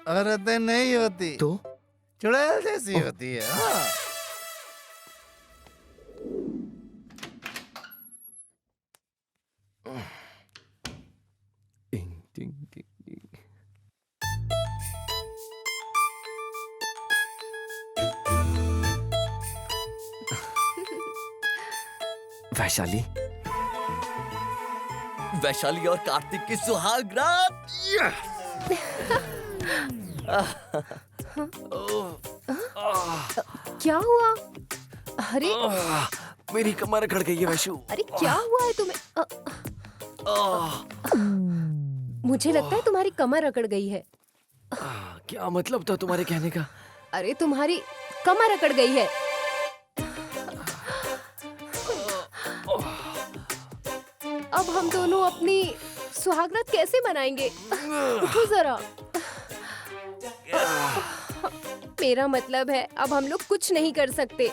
औरतें नहीं होती तो चुड़ैल जैसी होती है। हाँ। वैशाली, वैशाली और कार्तिक की सुहाग रात। क्या हुआ? अरे मेरी कमर अकड़ गई है वैशु। अरे क्या हुआ है तुम्हें? मुझे लगता है तुम्हारी कमर अकड़ गई है। क्या मतलब था तुम्हारे कहने का? अरे तुम्हारी कमर अकड़ गई है। अब हम दोनों अपनी सुहागरात कैसे मनाएंगे? उठो जरा। मेरा मतलब है अब हम लोग कुछ नहीं कर सकते।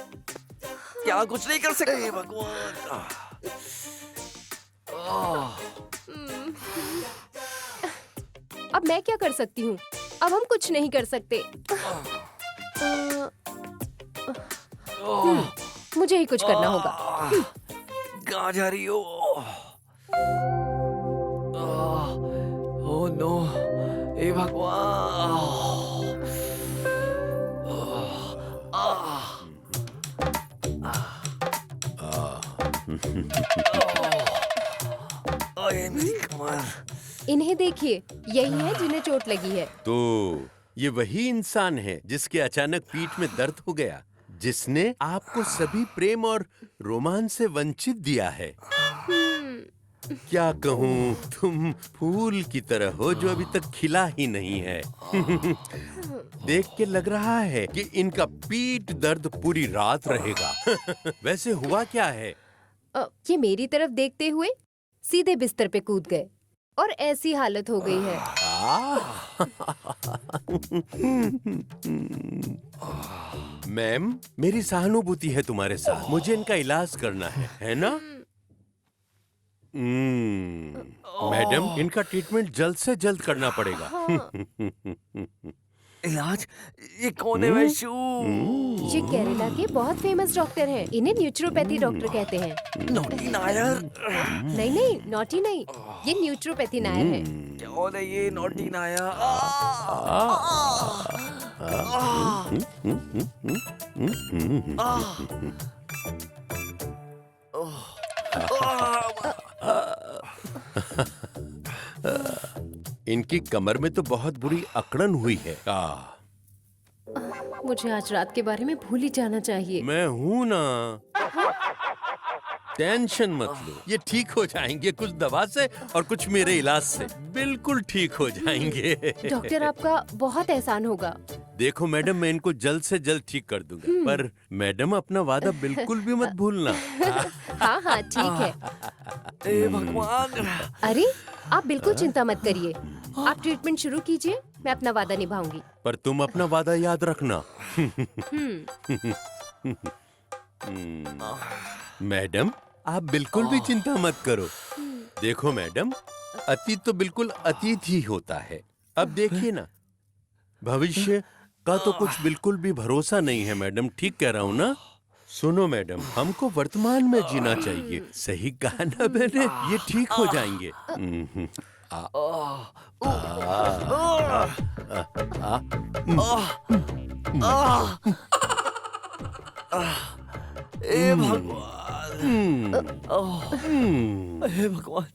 क्या कुछ नहीं कर सकते? भगवान। अब मैं क्या कर सकती हूँ? अब हम कुछ नहीं कर सकते। मुझे ही कुछ करना होगा। कहाँ जा रही हो? ओह नो, हे भगवान। मेरी कमर। इन्हें देखिए, यही है जिन्हें चोट लगी है। तो ये वही इंसान है जिसके अचानक पीठ में दर्द हो गया, जिसने आपको सभी प्रेम और रोमांस से वंचित दिया है। क्या कहूँ, तुम फूल की तरह हो जो अभी तक खिला ही नहीं है। देख के लग रहा है कि इनका पीठ दर्द पूरी रात रहेगा। वैसे हुआ क्या है? ये मेरी तरफ देखते हुए सीधे बिस्तर पे कूद गए और ऐसी हालत हो गई है। मैम, मेरी सहानुभूति है तुम्हारे साथ। मुझे इनका इलाज करना है ना? मैडम, इनका ट्रीटमेंट जल्द से जल्द करना पड़ेगा। इलाज? ये कौन है वैशु? ये केरला के बहुत फेमस डॉक्टर हैं। इन्हें न्यूट्रोपैथी डॉक्टर कहते हैं। नॉटी नायर? नहीं नहीं, नॉटी नहीं, ये न्यूट्रोपैथी नायर है। कौन है ये नॉटी नायर? इनकी कमर में तो बहुत बुरी अकड़न हुई है। मुझे आज रात के बारे में भूल ही जाना चाहिए। मैं हूं ना, टेंशन मत लो। ये ठीक हो जाएंगे, कुछ दवा से और कुछ मेरे इलाज से बिल्कुल ठीक हो जाएंगे। डॉक्टर, आपका बहुत एहसान होगा। देखो मैडम, मैं इनको जल्द से जल्द ठीक कर दूंगा, पर मैडम अपना वादा बिल्कुल भी मत भूलना। हाँ हाँ ठीक है। हे भगवान! अरे आप बिल्कुल चिंता मत करिए, आप ट्रीटमेंट शुरू कीजिए, मैं अपना वादा निभाऊंगी। पर तुम अपना वादा याद रखना। मैडम, आप बिल्कुल भी चिंता मत करो। देखो मैडम, अतीत तो बिल्कुल अतीत ही होता है। अब देखिए ना, भविष्य का तो कुछ बिल्कुल भी भरोसा नहीं है। मैडम, ठीक कह रहा हूँ ना? सुनो मैडम, हमको वर्तमान में जीना चाहिए। सही कहा ना मैंने? ये ठीक हो जाएंगे। हे भगवान! हे भगवान!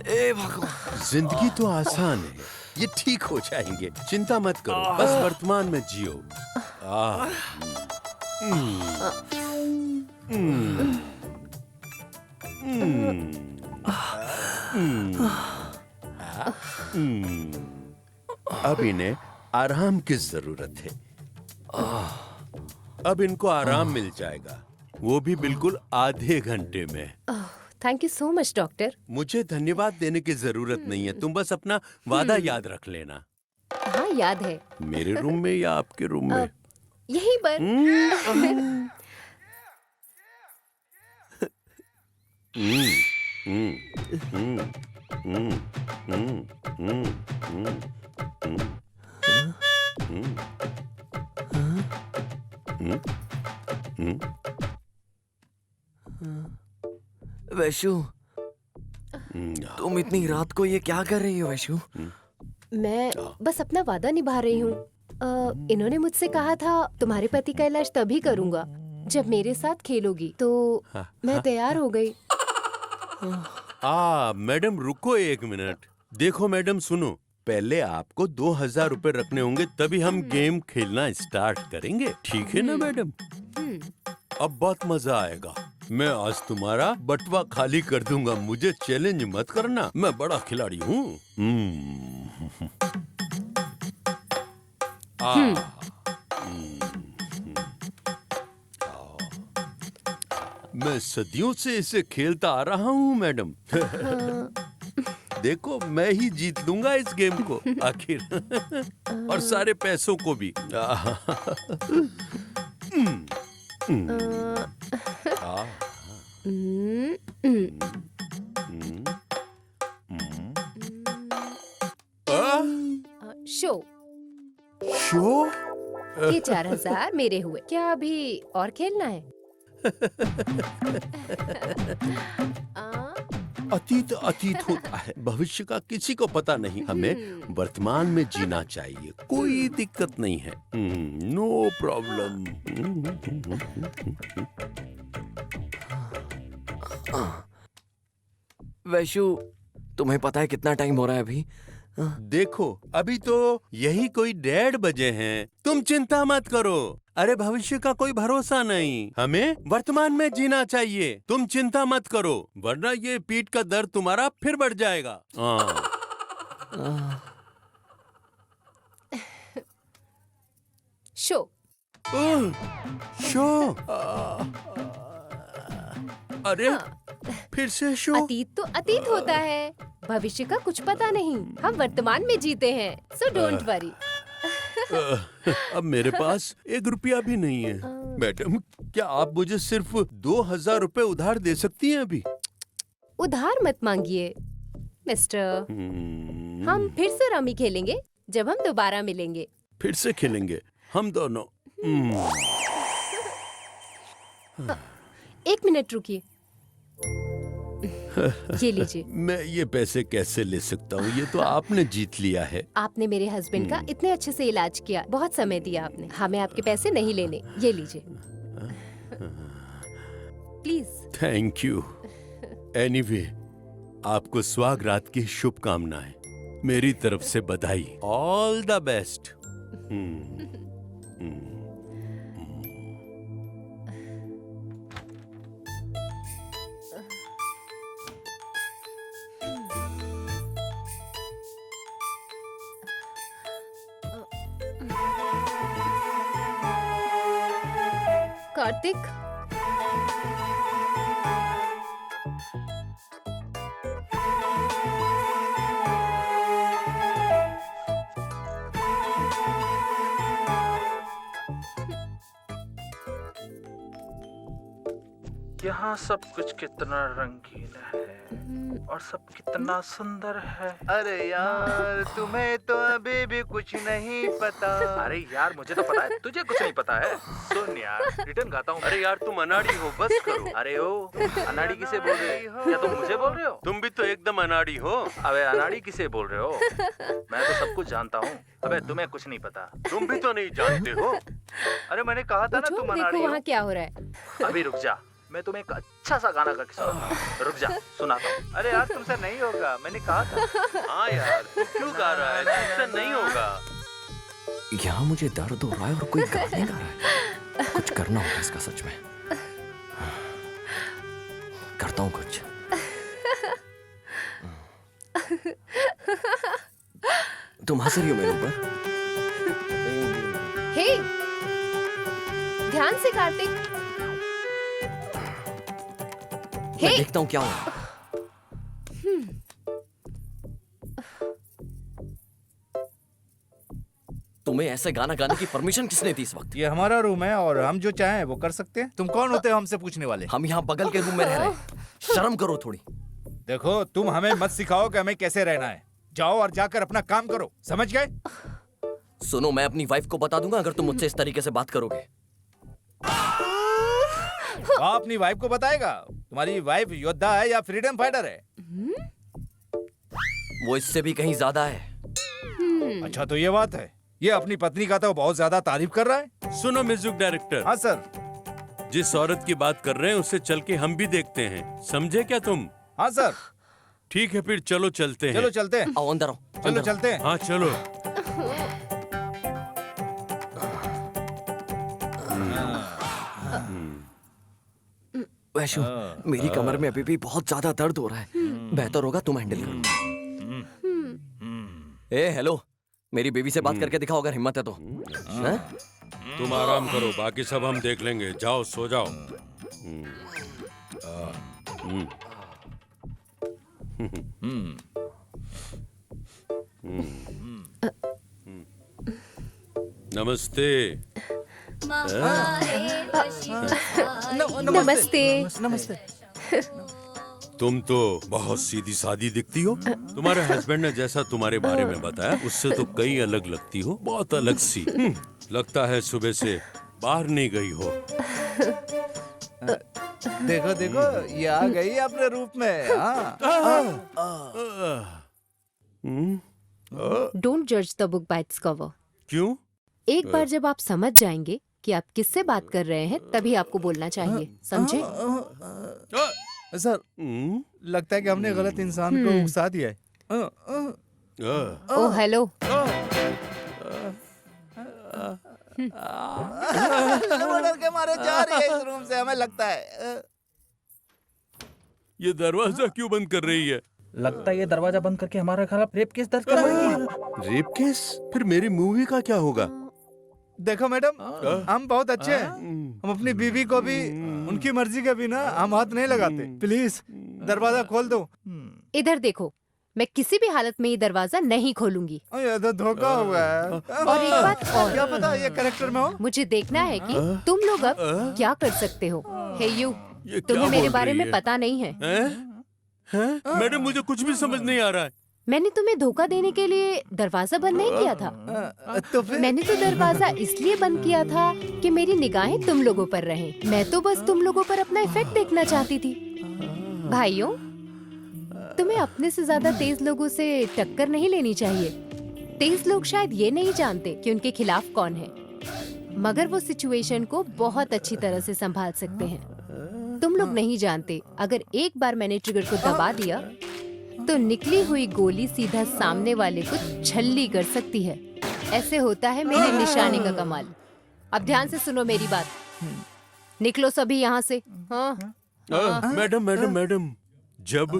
हे भगवान! जिंदगी तो आसान है, ये ठीक हो जाएंगे। चिंता मत करो, बस वर्तमान में जियो। अब इन्हें आराम की जरूरत है। अब इनको आराम मिल जाएगा, वो भी बिल्कुल आधे घंटे में। Thank you so much doctor. मुझे धन्यवाद देने की जरूरत नहीं है, तुम बस अपना वादा याद रख लेना। हाँ याद है। मेरे रूम में या आपके रूम में? यहीं पर। वैशु, तुम इतनी रात को ये क्या कर रही हो वैशु? मैं बस अपना वादा निभा रही हूँ। इन्होंने मुझसे कहा था तुम्हारे पति का इलाज तभी करूँगा जब मेरे साथ खेलोगी, तो मैं तैयार हो गई। मैडम रुको एक मिनट। देखो मैडम, सुनो, पहले आपको 2000 रुपए रखने होंगे, तभी हम गेम खेलना स्टार्ट करेंगे। ठीक है ना मैडम? अब बहुत मजा आएगा। मैं आज तुम्हारा बटुआ खाली कर दूंगा। मुझे चैलेंज मत करना, मैं बड़ा खिलाड़ी हूँ। मैं सदियों से इसे खेलता आ रहा हूँ मैडम। देखो, मैं ही जीत लूंगा इस गेम को आखिर, और सारे पैसों को भी। Show show? ये 4000 मेरे हुए। क्या अभी और खेलना है? अतीत अतीत होता है, भविष्य का किसी को पता नहीं। हमें वर्तमान में जीना चाहिए, कोई दिक्कत नहीं है। No problem. वैशु, तुम्हें पता है कितना टाइम हो रहा है अभी? देखो, अभी तो यही कोई 1:30 बजे हैं। तुम चिंता मत करो। अरे भविष्य का कोई भरोसा नहीं, हमें वर्तमान में जीना चाहिए। तुम चिंता मत करो, वरना ये पीठ का दर्द तुम्हारा फिर बढ़ जाएगा। Show show? अरे फिर से शो? अतीत तो अतीत होता है, भविष्य का कुछ पता नहीं, हम वर्तमान में जीते हैं, सो डोंट वरी। अब मेरे पास 1 रुपया भी नहीं है। मैडम, क्या आप मुझे सिर्फ 2000 रुपए उधार दे सकती हैं अभी? उधार मत मांगिए मिस्टर, हम फिर से रमी खेलेंगे जब हम दोबारा मिलेंगे। फिर से खेलेंगे हम दोनों। 1 मिनट रुकिए, ये लीजिए। मैं ये पैसे कैसे ले सकता हूँ? ये तो आपने जीत लिया है। आपने मेरे हस्बैंड का इतने अच्छे से इलाज किया, बहुत समय दिया आपने, हमें आपके पैसे नहीं लेने, ये लीजिए प्लीज। Thank you. एनीवे, आपको स्वागरात की शुभकामनाएं, मेरी तरफ से बधाई। All the best. कार्तिक, यहाँ सब कुछ कितना रंगीन है और सब कितना सुंदर है। अरे यार, तुम्हें तो अभी भी कुछ नहीं पता। अरे यार, मुझे तो पता है, तुझे कुछ नहीं पता है। सुन यार, रिटर्न गाता हूँ। अरे यार, तुम अनाड़ी हो, बस करो। अरे ओ, अनाड़ी किसे बोल रहे हो? क्या तुम मुझे बोल रहे हो? तुम भी तो एकदम अनाड़ी हो। अबे अनाड़ी किसे बोल रहे हो? मैं तो सब कुछ जानता हूँ। अबे तुम्हें कुछ नहीं पता। तुम भी तो नहीं जानते हो। अरे मैंने कहा था ना तुम अनाड़ी देखो हो। वहाँ क्या हो रहा है। अभी रुक जा, मैं तुम्हें एक अच्छा सा गाना गा के सुनाता। रुक जा, सुनाता हूँ। अरे यार, तुमसे नहीं होगा, मैंने कहा था। हाँ यार, तू क्यों गा रहा है? तुमसे नहीं होगा। यहाँ मुझे दर्द हो रहा है और कोई गाने गा रहा है। कुछ करना होगा इसका सच में। करता हूँ कुछ। तुम हंस रही हो मेरे ऊपर? हे, ध्यान से कार्तिक। मैं देखता हूँ क्या हुआ। तुम्हें ऐसे गाना गाने की परमिशन किसने दी इस वक्त? ये हमारा रूम है और हम जो चाहें वो कर सकते हैं। तुम कौन होते हो हमसे पूछने वाले? हम यहाँ बगल के रूम में रह रहे हैं। शर्म करो थोड़ी। देखो, तुम हमें मत सिखाओ कि हमें कैसे रहना है। जाओ और जाकर अपना काम करो, समझ गए? सुनो, मैं अपनी वाइफ को बता दूंगा अगर तुम मुझसे इस तरीके से बात करोगे। आप अपनी वाइफ को बताएगा? तुम्हारी वाइफ योद्धा है या फ्रीडम फाइटर है? वो इससे भी कहीं ज्यादा है। अच्छा, तो ये बात है। ये अपनी पत्नी का तो बहुत ज्यादा तारीफ कर रहा है। सुनो म्यूजिक डायरेक्टर। हाँ सर। जिस औरत की बात कर रहे हैं उससे चल के हम भी देखते हैं, समझे क्या तुम? हाँ सर। ठीक है, फिर चलो चलते हैं। चलो चलते हैं। आओ अंदर आओ। चलो अंदर आओ। चलते हैं। हाँ चलो। वैशु, मेरी कमर में अभी भी बहुत ज्यादा दर्द हो रहा है। बेहतर होगा तुम हैंडल करो। ए हेलो, मेरी बेबी से बात करके दिखाओ अगर हिम्मत है तो। हैं? तुम आराम करो, बाकी सब हम देख लेंगे। जाओ, सो जाओ। नमस्ते। नमस्ते। नमस्ते। तुम तो बहुत सीधी सादी दिखती हो। तुम्हारे हस्बैंड ने जैसा तुम्हारे बारे में बताया उससे तो कई अलग लगती हो, बहुत अलग सी। लगता है सुबह से बाहर नहीं गई हो। देखो देखो, ये आ गई अपने रूप में। डोंट जज the book by its cover. क्यों? एक बार जब आप समझ जाएंगे कि आप किससे बात कर रहे हैं, तभी आपको बोलना चाहिए, समझे? सर, लगता है कि हमने गलत इंसान को उकसा दिया है। Oh hello. वो डर के मारे जा रही है इस रूम से, हमें लगता है। ये दरवाजा क्यों बंद कर रही है? लगता है ये दरवाजा बंद करके हमारे खिलाफ रेप केस दर्ज करवाएगी। Rape case? फिर मेरी मूवी का क्या होगा? देखो मैडम, हम बहुत अच्छे हैं। हम अपनी बीवी को भी उनकी मर्जी के बिना हम हाथ नहीं लगाते। प्लीज दरवाजा खोल दो। इधर देखो, मैं किसी भी हालत में ये दरवाजा नहीं खोलूंगी। ये तो धोखा हुआ है। और एक बात और, क्या पता ये कैरेक्टर में हो। मुझे देखना है कि तुम लोग अब क्या कर सकते हो। हे यू, ये क्या तुम्हें मेरे बोल बारे रही में है? पता नहीं है। हैं? मैडम मुझे कुछ भी समझ नहीं आ रहा है। मैंने तुम्हें धोखा देने के लिए दरवाजा बंद नहीं किया था। तो फिर मैंने तो दरवाजा इसलिए बंद किया था कि मेरी निगाहें तुम लोगों पर रहें। मैं तो बस तुम लोगों पर अपना इफेक्ट देखना चाहती थी। भाइयों, तुम्हें अपने से ज्यादा तेज लोगों से टक्कर नहीं लेनी चाहिए। तेज लोग शायद ये नहीं जानते कि उनके खिलाफ कौन है, मगर वो सिचुएशन को बहुत अच्छी तरह से संभाल सकते हैं। तुम लोग नहीं जानते, अगर एक बार मैंने ट्रिगर को दबा दिया तो निकली हुई गोली सीधा सामने वाले को छल्ली कर सकती है। ऐसे होता है मेरी निशाने का कमाल। अब ध्यान से सुनो मेरी बात। निकलो सभी यहाँ से। हाँ। मैडम जब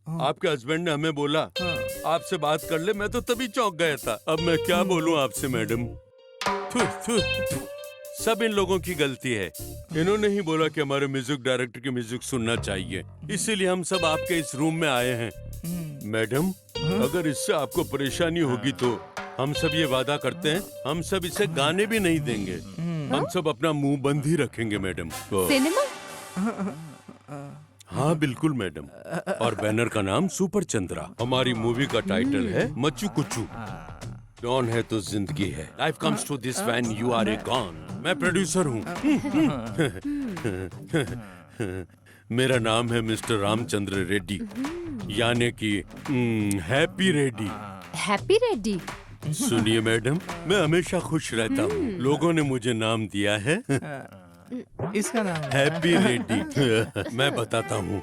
आपके हस्बैंड ने हमें बोला आपसे बात कर ले, मैं तो तभी चौंक गया था। अब मैं क्या बोलूं आपसे मैडम। सब इन लोगों की गलती है। इन्होंने ही बोला कि हमारे म्यूजिक डायरेक्टर की म्यूजिक सुनना चाहिए, इसीलिए हम सब आपके इस रूम में आए हैं। मैडम अगर इससे आपको परेशानी होगी तो हम सब ये वादा करते हैं, हम सब इसे गाने भी नहीं देंगे। हम सब अपना मुंह बंद ही रखेंगे मैडम। सिनेमा? हाँ बिल्कुल मैडम। और बैनर का नाम सुपर चंद्रा। हमारी मूवी का टाइटल है मच्चू कुच्चू। डॉन है तो जिंदगी है। Life comes to this when you are a gone. मैं प्रोड्यूसर हूँ। मेरा नाम है मिस्टर रामचंद्र रेड्डी, यानी कि हैप्पी रेड्डी। हैप्पी रेड्डी? सुनिए मैडम, मैं हमेशा खुश रहता हूँ। लोगों ने मुझे नाम दिया है इसका नाम हैप्पी रेड्डी। मैं बताता हूँ।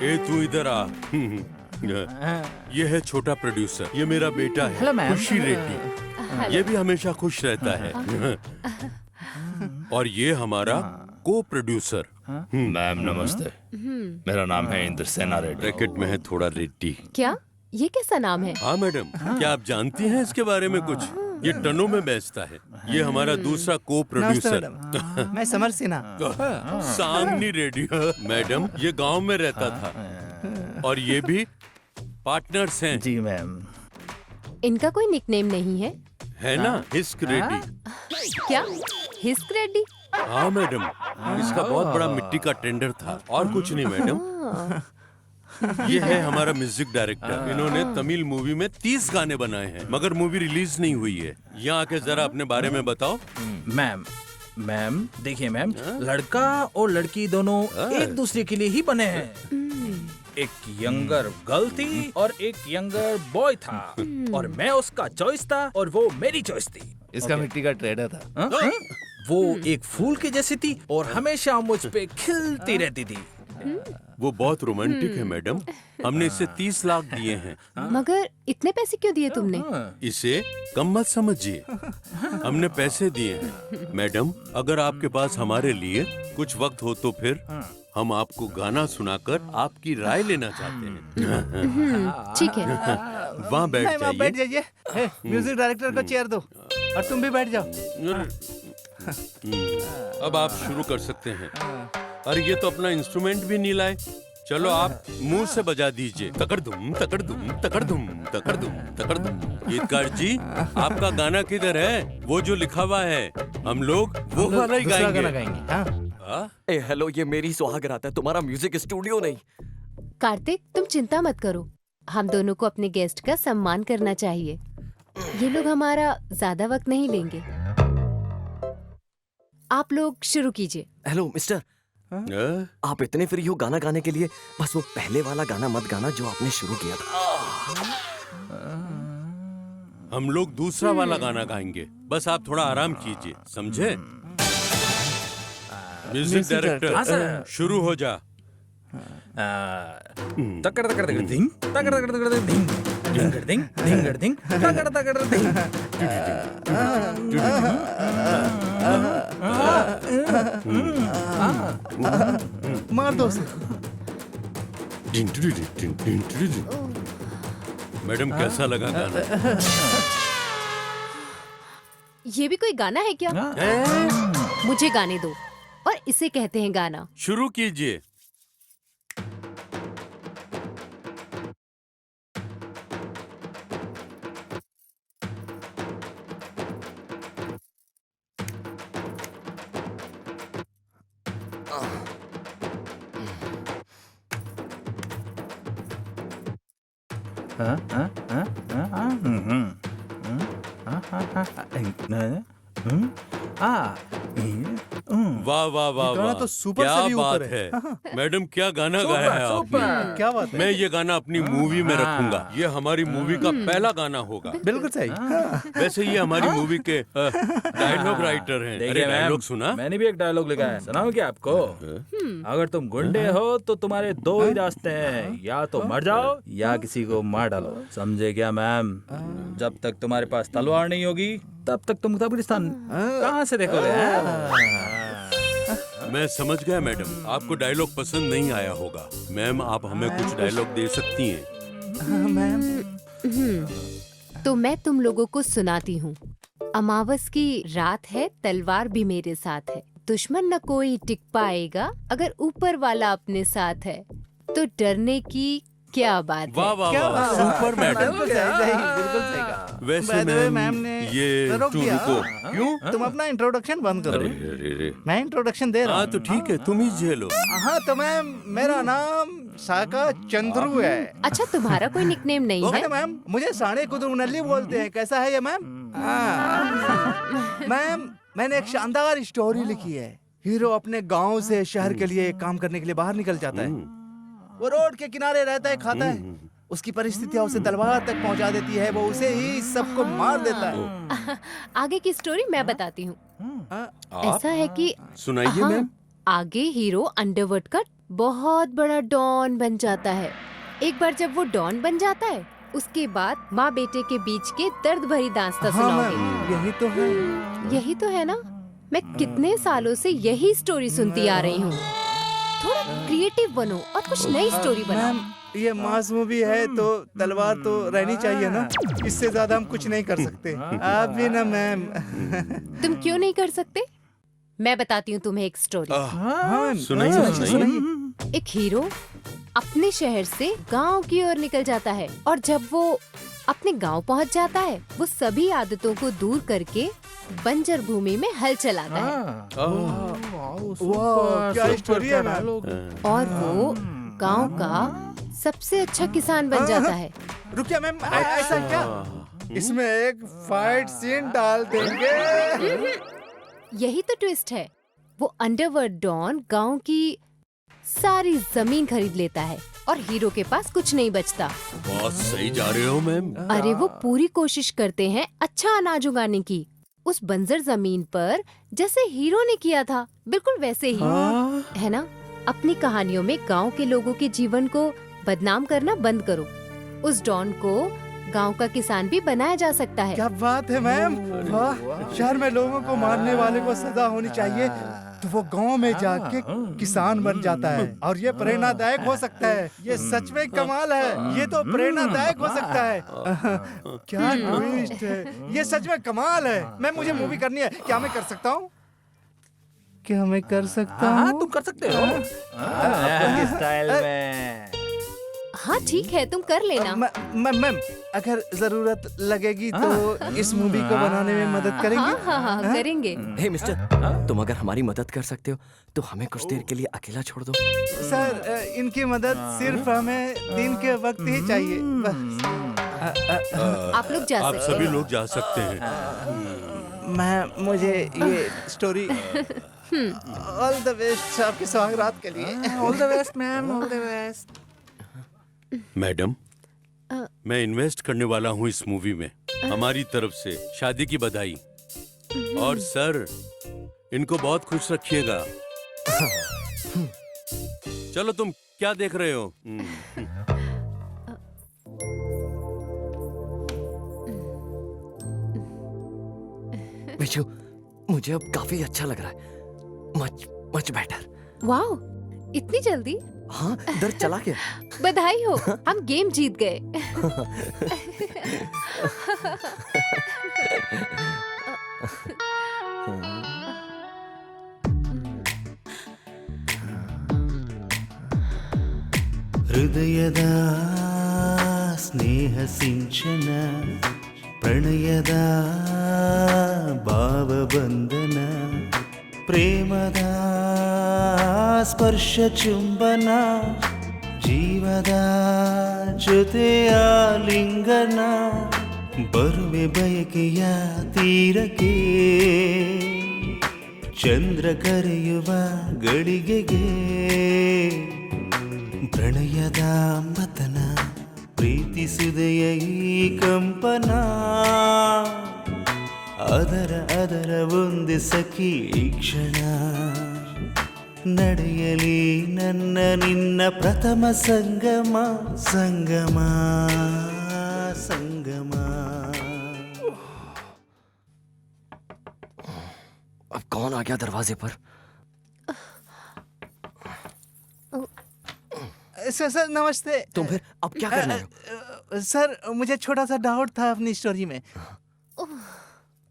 ए तू इधर आ। ये है छोटा प्रोड्यूसर, ये मेरा बेटा है खुशी रेड्डी। ये भी हमेशा खुश रहता है। और ये हमारा को प्रोड्यूसर। मैम नमस्ते, मेरा नाम है इंद्र सेना रेड्डी। ब्रैकेट में है थोड़ा रेड्डी। क्या? ये कैसा नाम है? हाँ मैडम, क्या आप जानती हैं इसके बारे में कुछ? ये टनों में बेचता है। ये हमारा दूसरा को प्रोड्यूसर। मैं समर सिन्हा। सामनी रेड्डी। मैडम ये गांव में रहता था और ये भी पार्टनर्स हैं। जी मैम। इनका कोई निकनेम नहीं है? है ना, हिस्क रेड्डी। क्या? हिस्क रेड्डी? हाँ मैडम, इसका बहुत बड़ा मिट्टी का टेंडर था और कुछ नहीं मैडम। ये है हमारा म्यूजिक डायरेक्टर। इन्होंने तमिल मूवी में 30 गाने बनाए हैं, मगर मूवी रिलीज नहीं हुई है। यहाँ आके जरा अपने बारे में बताओ। मैम देखिए मैम, लड़का और लड़की दोनों एक दूसरे के लिए ही बने हैं। एक यंगर गर्ल थी और एक यंगर बॉय था, और मैं उसका चॉइस था और वो मेरी चॉइस थी। इसका मिट्टी का ट्रेडर था। वो एक फूल की जैसी थी और हमेशा मुझ पे खिलती रहती थी। वो बहुत रोमांटिक है मैडम। हमने इसे 30 लाख दिए हैं। मगर इतने पैसे क्यों दिए तुमने? इसे कम मत समझिए, हमने पैसे दिए हैं। मैडम अगर आपके पास हमारे लिए कुछ वक्त हो तो फिर हम आपको गाना सुनाकर आपकी राय लेना चाहते हैं। ठीक है। वहाँ बैठ जाइए। जाइए। म्यूजिक डायरेक्टर को चेयर दो और तुम भी बैठ जाओ। अब आप शुरू कर सकते हैं। अरे ये तो अपना इंस्ट्रूमेंट भी नहीं लाए। चलो आप मुंह से बजा दीजिए। तकड़ दुम तकड़ दुम तकड़ दुम तकड़ दुम तकड़ दुम। गीतकार जी, आपका गाना किधर है? वो जो लिखा हुआ है, हम लोग वो वाला ही दूसरा गाना गाएंगे। हाँ? ए हेलो, ये मेरी सुहाग रात है, तुम्हारा म्यूजिक स्टूडियो नहीं। कार्तिक, तुम चिंता मत करो। हम दोनों को अपने गेस्ट का सम्मान करना चाहिए। ये लोग हमारा ज्यादा वक्त नहीं लेंगे। आप लोग शुरू कीजिए। हेलो मिस्टर, आप इतने फ्री हो गाना गाने के लिए? बस वो पहले वाला गाना मत गाना जो आपने शुरू किया था। हम लोग दूसरा वाला गाना गाएंगे, बस आप थोड़ा आराम कीजिए, समझे? म्यूजिक डायरेक्टर शुरू हो जा। तकड़ तकड़ तकड़ धिंग, तकड़ तकड़ तकड़ धिंग, धिंगड़ धिंग, धिंगड़ धिंग, तकड़ तकड़ धिंग। मार दो उसे। मैडम कैसा लगा गाना? ये भी कोई गाना है क्या? मुझे गाने दो, और इसे कहते हैं गाना। शुरू कीजिए। वाह वाह वाह गाना वाह, तो सुपर क्या से भी ऊपर बात है। है मैडम, क्या गाना गाया है आपने। क्या बात है? मैं ये गाना अपनी मूवी में रखूंगा। ये हमारी मूवी का पहला गाना होगा। बिल्कुल सही। वैसे ये हमारी मूवी के डायलॉग राइटर हैं। अरे डायलॉग सुना। मैंने भी एक डायलॉग लिखा है, सुनाऊं क्या आपको? अगर तुम गुंडे हो तो तुम्हारे दो ही रास्ते हैं, या तो मर जाओ या किसी को मार डालो, समझे क्या मैम? जब तक तुम्हारे पास तलवार नहीं होगी तब तक तुम कब्रिस्तान कहाँ से देखोगे? मैं समझ गया मैडम, आपको डायलॉग पसंद नहीं आया होगा। मैम आप हमें कुछ डायलॉग दे सकती हैं। तो मैं तुम लोगों को सुनाती हूँ। अमावस की रात है, तलवार भी मेरे साथ है, दुश्मन न कोई टिक पाएगा अगर ऊपर वाला अपने साथ है, तो डरने की क्या बात वाह है। वाह वाह, सुपर मैडम। बिल्कुल सही कहा। वैसे By the way, ma'am ma'am ने ये रोक तुम दिया। रुको। क्यों? तुम अपना इंट्रोडक्शन बंद करो। अरे मैं इंट्रोडक्शन दे रहा हाँ हूँ। तो ठीक है, तुम ही झेलो। हाँ तो मैम, मेरा नाम साका चंद्रू है। अच्छा, तुम्हारा कोई निकनेम नहीं है? अरे मैम, मुझे साढ़े कुदरू नल्ली बोलते हैं। कैसा है ये मैम? मैम, मैंने एक शानदार स्टोरी लिखी है। हीरो अपने गांव से शहर के लिए काम करने के लिए बाहर निकल जाता है। वो रोड के किनारे रहता है, खाता है। उसकी परिस्थितियां उसे तलवार तक पहुंचा देती है, वो उसे ही सबको मार देता है। आगे की स्टोरी मैं बताती हूँ। आप ऐसा है कि सुनाइए हाँ, मैम। आगे हीरो अंडरवर्ल्ड का बहुत बड़ा डॉन बन जाता है। एक बार जब वो डॉन बन जाता है, उसके बाद माँ बेटे के बीच के दर्द भरी दास्तां हाँ सुनाओगे। मैम, यही तो है। यही तो है ना, मैं कितने सालों से यही स्टोरी सुनती आ रही हूँ। थोड़ा क्रिएटिव बनो और कुछ नई स्टोरी बनाओ। मैम, ये मास मूवी है तो तलवार तो रहनी चाहिए ना। इससे ज्यादा हम कुछ नहीं कर सकते। आप भी ना मैम। तुम क्यों नहीं कर सकते? मैं बताती हूँ तुम्हें एक स्टोरी। हाँ, सुनाइए सुनाइए। एक हीरो अपने शहर से गांव की ओर निकल जाता है, और जब वो अपने गांव पहुंच जाता है, वो सभी आदतों को दूर करके बंजर भूमि में हल चलाता है, वाह, क्या स्टोरी है मैम। और वो गांव का सबसे अच्छा किसान बन जाता है। रुकिए मैम, ऐसा क्या? इसमें एक फाइट सीन डाल देंगे। यही तो ट्विस्ट है। वो अंडरवर्ल्ड डॉन गांव की सारी जमीन खरीद लेता है और हीरो के पास कुछ नहीं बचता। बहुत सही जा रहे हो मैम। अरे वो पूरी कोशिश करते हैं अच्छा अनाज उगाने की, उस बंजर जमीन पर, जैसे हीरो ने किया था, बिल्कुल वैसे ही। है ना? अपनी कहानियों में गांव के लोगों के जीवन को बदनाम करना बंद करो। उस डॉन को गांव का किसान भी बनाया जा सकता है। क्या बात है मैम, वाह। शहर में लोगों को मारने वाले को सजा होनी चाहिए, तो वो गांव में जाके किसान बन जाता है, और ये प्रेरणादायक हो सकता है। ये सच में कमाल है। ये तो प्रेरणादायक हो सकता है। क्या ट्विस्ट है, ये सच में कमाल है। मैम, मुझे मूवी करनी है, क्या मैं कर सकता हूँ? क्या मैं कर सकता हूँ? हाँ तुम कर सकते हो आपके स्टाइल में। हाँ ठीक है, तुम कर लेना। मैम, अगर जरूरत लगेगी तो इस मूवी को बनाने में मदद करेंगे? हाँ, करेंगे। हे मिस्टर, तुम अगर हमारी मदद कर सकते हो तो हमें कुछ देर के लिए अकेला छोड़ दो। सर, इनकी मदद सिर्फ हमें दिन के वक्त ही चाहिए, बस। आप लोग जा आप सकते सभी हैं। लोग जा सकते हैं। मैं मुझे ये स्टोरी ऑल द बेस्ट आपके सौगात के लिए। All the best ma'am, all the best. Madam, मैं इन्वेस्ट करने वाला हूँ इस मूवी में। हमारी तरफ से शादी की बधाई। और सर, इनको बहुत खुश रखिएगा। चलो, तुम क्या देख रहे हो? विशु, मुझे अब काफी अच्छा लग रहा है। Much much better. वाओ, इतनी जल्दी? हाँ, दर्द चला गया। बधाई हो, हम गेम जीत गए। ಹೃದಯದ ಸ್ನೇಹ ಸಿಂಚನ ಪ್ರಣಯದ ಭಾವಬಂಧನ ಪ್ರೇಮದ ಸ್ಪರ್ಶ ಚುಂಬನ ಜೀವದ ಜೊತೆಯ ಲಿಂಗನ ಬರುವೆ ಬಯಕೆಯ ತೀರಕ್ಕೆ ಚಂದ್ರ ಕರೆಯುವ ಗಳಿಗೆಗೆ ಪ್ರಣಯದ ಮತನ ಪ್ರೀತಿಸುದೆಯ ಈ ಕಂಪನ ಅದರ ಒಂದೇ ಸಖಿ ಈ ಕ್ಷಣ ನಡೆಯಲಿ ನನ್ನ ನಿನ್ನ ಪ್ರಥಮ ಸಂಗಮ ಸಂಗಮ ಸಂಗಮ. अब कौन आ गया दरवाजे पर? सर नमस्ते। तुम फिर अब क्या करने हो? सर मुझे छोटा सा डाउट था अपनी स्टोरी में।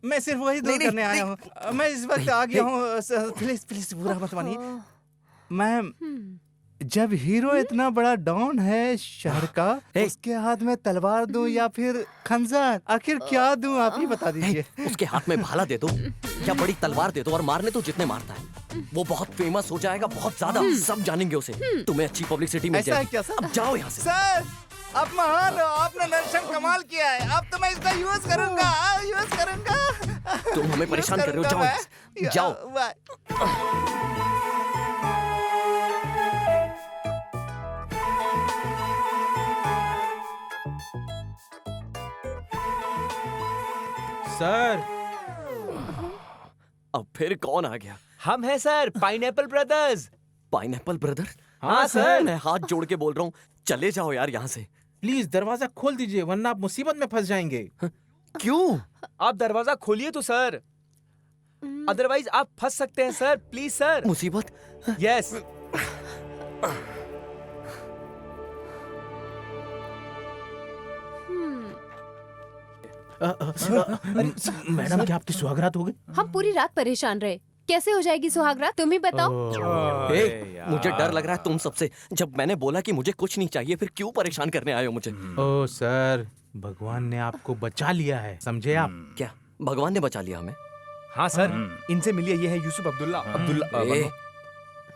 मैं सिर्फ वही दूर करने आया हूँ। मैं इस वक्त आ गया हूँ। प्लीज प्लीज बुरा मत मानिए। मैम जब हीरो इतना बड़ा डॉन है शहर का, उसके हाथ में तलवार दूं या फिर खंजर, आखिर क्या दूं आप ही बता दीजिए। उसके हाथ में भाला दे दो या बड़ी तलवार दे दो और मारने तो जितने मारता है। वो बहुत फेमस हो जाएगा, बहुत ज्यादा, सब जानेंगे उसे। तुम्हें अच्छी पब्लिसिटी मिल ऐसा है जाएगी। क्या सर? अब जाओ यहाँ से। सर आप महान हो, आपने दर्शन कमाल किया है। अब तो मैं इसका यूज करूंगा। तुम हमें परेशान कर रहे हो, जाओ यहाँ से। जाओ। बाय। सर अब फिर कौन आ गया? हम हैं sir, pineapple brothers. Pineapple brother? हाँ, सर। मैं हाथ जोड़ के बोल रहा हूँ, चले जाओ यार यहाँ से। प्लीज दरवाजा खोल दीजिए वरना आप मुसीबत में फंस जाएंगे। क्यों? आप दरवाजा खोलिए तो सर, अदरवाइज आप फंस सकते हैं सर। Please sir. मुसीबत? यस। मैडम क्या आपकी सुहागरात हो गई? हम पूरी रात परेशान रहे, कैसे हो जाएगी सुहागरात तुम ही बताओ। मुझे डर लग रहा है तुम सबसे। जब मैंने बोला कि मुझे कुछ नहीं चाहिए, फिर क्यों परेशान करने आए हो मुझे? ओ सर, भगवान ने आपको बचा लिया है, समझे आप? क्या भगवान ने बचा लिया हमें? हाँ सर, इनसे मिलिए, ये है यूसुफ अब्दुल्ला। ए,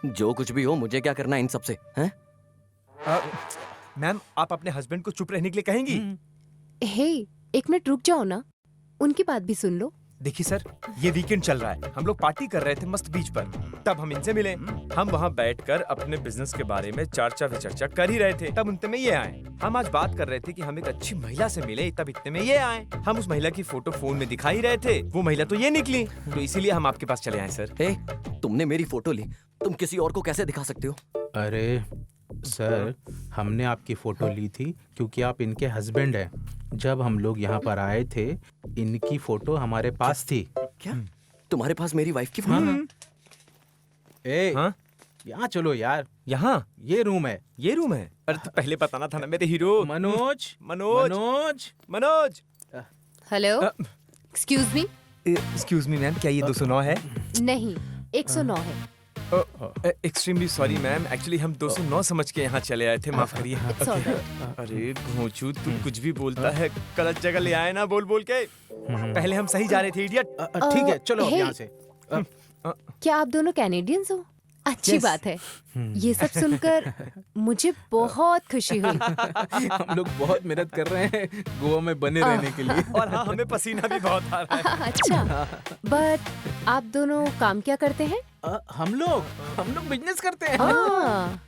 जो कुछ भी हो, मुझे क्या करना है इन सबसे? हैं? मैम आप अपने हस्बैंड को चुप रहने के लिए कहेंगी? हे, एक मिनट रुक जाओ ना, उनकी बात भी सुन लो। देखिए सर, ये वीकेंड चल रहा है, हम लोग पार्टी कर रहे थे मस्त बीच पर, तब हम इनसे मिले। हम वहाँ बैठकर अपने बिजनेस के बारे में चर्चा विचर्चा कर ही रहे थे, तब उतने में ये आए। हम आज बात कर रहे थे कि हम एक अच्छी महिला से मिले, तब इतने में ये आए। हम उस महिला की फोटो फोन में दिखा ही रहे थे, वो महिला तो ये निकली, तो इसीलिए हम आपके पास चले आए सर। तुमने मेरी फोटो ली, तुम किसी और को कैसे दिखा सकते हो? अरे सर, हमने आपकी फोटो ली थी क्योंकि आप इनके हस्बैंड हैं। जब हम लोग यहाँ पर आए थे, इनकी फोटो हमारे पास थी। क्या तुम्हारे पास मेरी वाइफ की फोटो? हाँ? यहाँ चलो यार, यहाँ ये रूम है। ये रूम है? अरे तो पहले बताना था ना मेरे hero. Manoj Manoj Manoj Manoj. Hello, excuse me. Excuse me ma'am, क्या ये 209 है? नहीं, 109 है। एक्सट्रीमली सॉरी मैम, एक्चुअली हम 209 समझ के यहाँ चले आए थे, माफ करिए। It's all अरे घोंचू, तू कुछ भी बोलता है, गलत जगह ले आए ना बोल बोल के। पहले हम सही जा रहे थे इडियट। ठीक है, चलो अब हे। यहाँ से। क्या आप दोनों कैनेडियंस हो? अच्छी Yes. बात है। ये सब सुनकर मुझे बहुत खुशी हुई। हम लोग बहुत मेहनत कर रहे हैं गोवा में बने रहने के लिए। और हाँ, हमें पसीना भी बहुत आ रहा है। अच्छा, बट आप दोनों काम क्या करते हैं? हम लोग बिजनेस करते हैं। हाँ।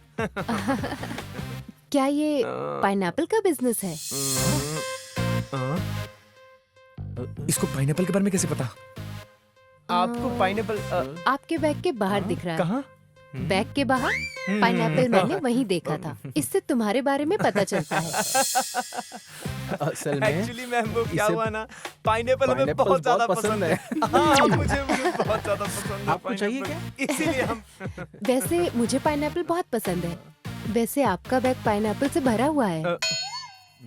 क्या ये पाइनएप्पल का बिजनेस है? इसको पाइनएप्पल के बारे में कैसे पता? आपको पाइनएप्पल आपके बैग के बाहर दिख रहा है। कहाँ? बैग के बाहर पाइनएप्पल मैंने वहीं देखा था। इससे तुम्हारे बारे में पता चलता है। असल में एक्चुअली मैम वो क्या इसे- हुआ ना, पाइनएप्पल हमें पाइनएप्पल बहुत ज्यादा बहुत पसंद पसंद है। हाँ, मुझे बहुत ज्यादा पसंद है। आपको चाहिए पाइनएप्पल। इसीलिए हम वैसे मुझे पाइनएप्पल बहुत पसंद है। वैसे आपका बैग पाइनएप्पल से भरा हुआ है।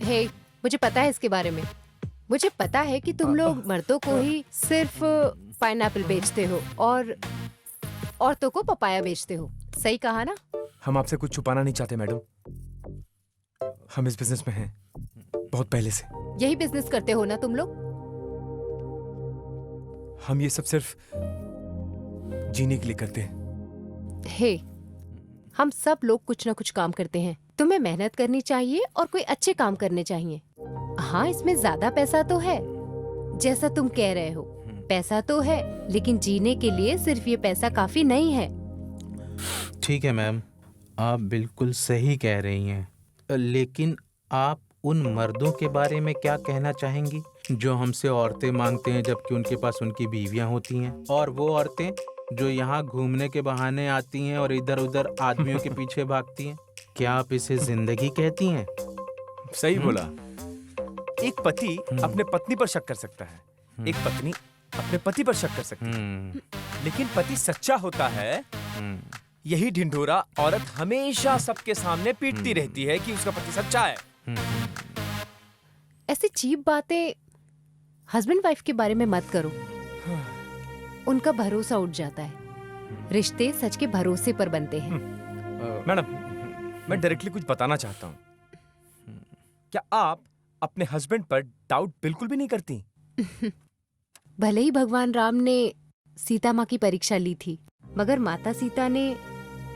हे, मुझे पता है इसके बारे में। मुझे पता है कि तुम लोग मर्दों को ही सिर्फ पाइनएप्पल बेचते हो और औरतों को पपाया बेचते हो। सही कहा ना? हम आपसे कुछ छुपाना नहीं चाहते मैडम, हम इस बिजनेस में हैं बहुत पहले से। यही बिजनेस करते हो ना तुम लोग? हम ये सब सिर्फ जीने के लिए करते हैं, हे, हम सब लोग कुछ ना कुछ काम करते हैं। तुम्हें मेहनत करनी चाहिए और कोई अच्छे काम करने चाहिए। हाँ, इसमें ज्यादा पैसा तो है, जैसा तुम कह रहे हो। पैसा तो है, लेकिन जीने के लिए सिर्फ ये पैसा काफी नहीं है। ठीक है मैम, आप बिल्कुल सही कह रही हैं, लेकिन आप उन मर्दों के बारे में क्या कहना चाहेंगी जो हमसे औरतें मांगते हैं जबकि उनके पास उनकी बीवियां होती हैं, और वो औरतें जो यहाँ घूमने के बहाने आती हैं और इधर उधर आदमियों के पीछे भागती हैं? क्या आप इसे जिंदगी कहती हैं? सही बोला। एक पति अपने पत्नी पर शक कर सकता है, एक पत्नी अपने पति पर शक कर सकती है, लेकिन पति सच्चा होता है। यही ढिंढोरा औरत हमेशा सबके सामने पीटती रहती है कि उसका पति सच्चा है। ऐसी चीप बातें हस्बैंड वाइफ के बारे में मत करो, उनका भरोसा उठ जाता है। रिश्ते सच के भरोसे पर बनते हैं। मैडम, मैं डायरेक्टली कुछ बताना चाहता हूँ। क्या आप अपने हस्बैंड पर डाउट बिल्कुल भी नहीं करती? भले ही भगवान राम ने सीता माँ की परीक्षा ली थी, मगर माता सीता ने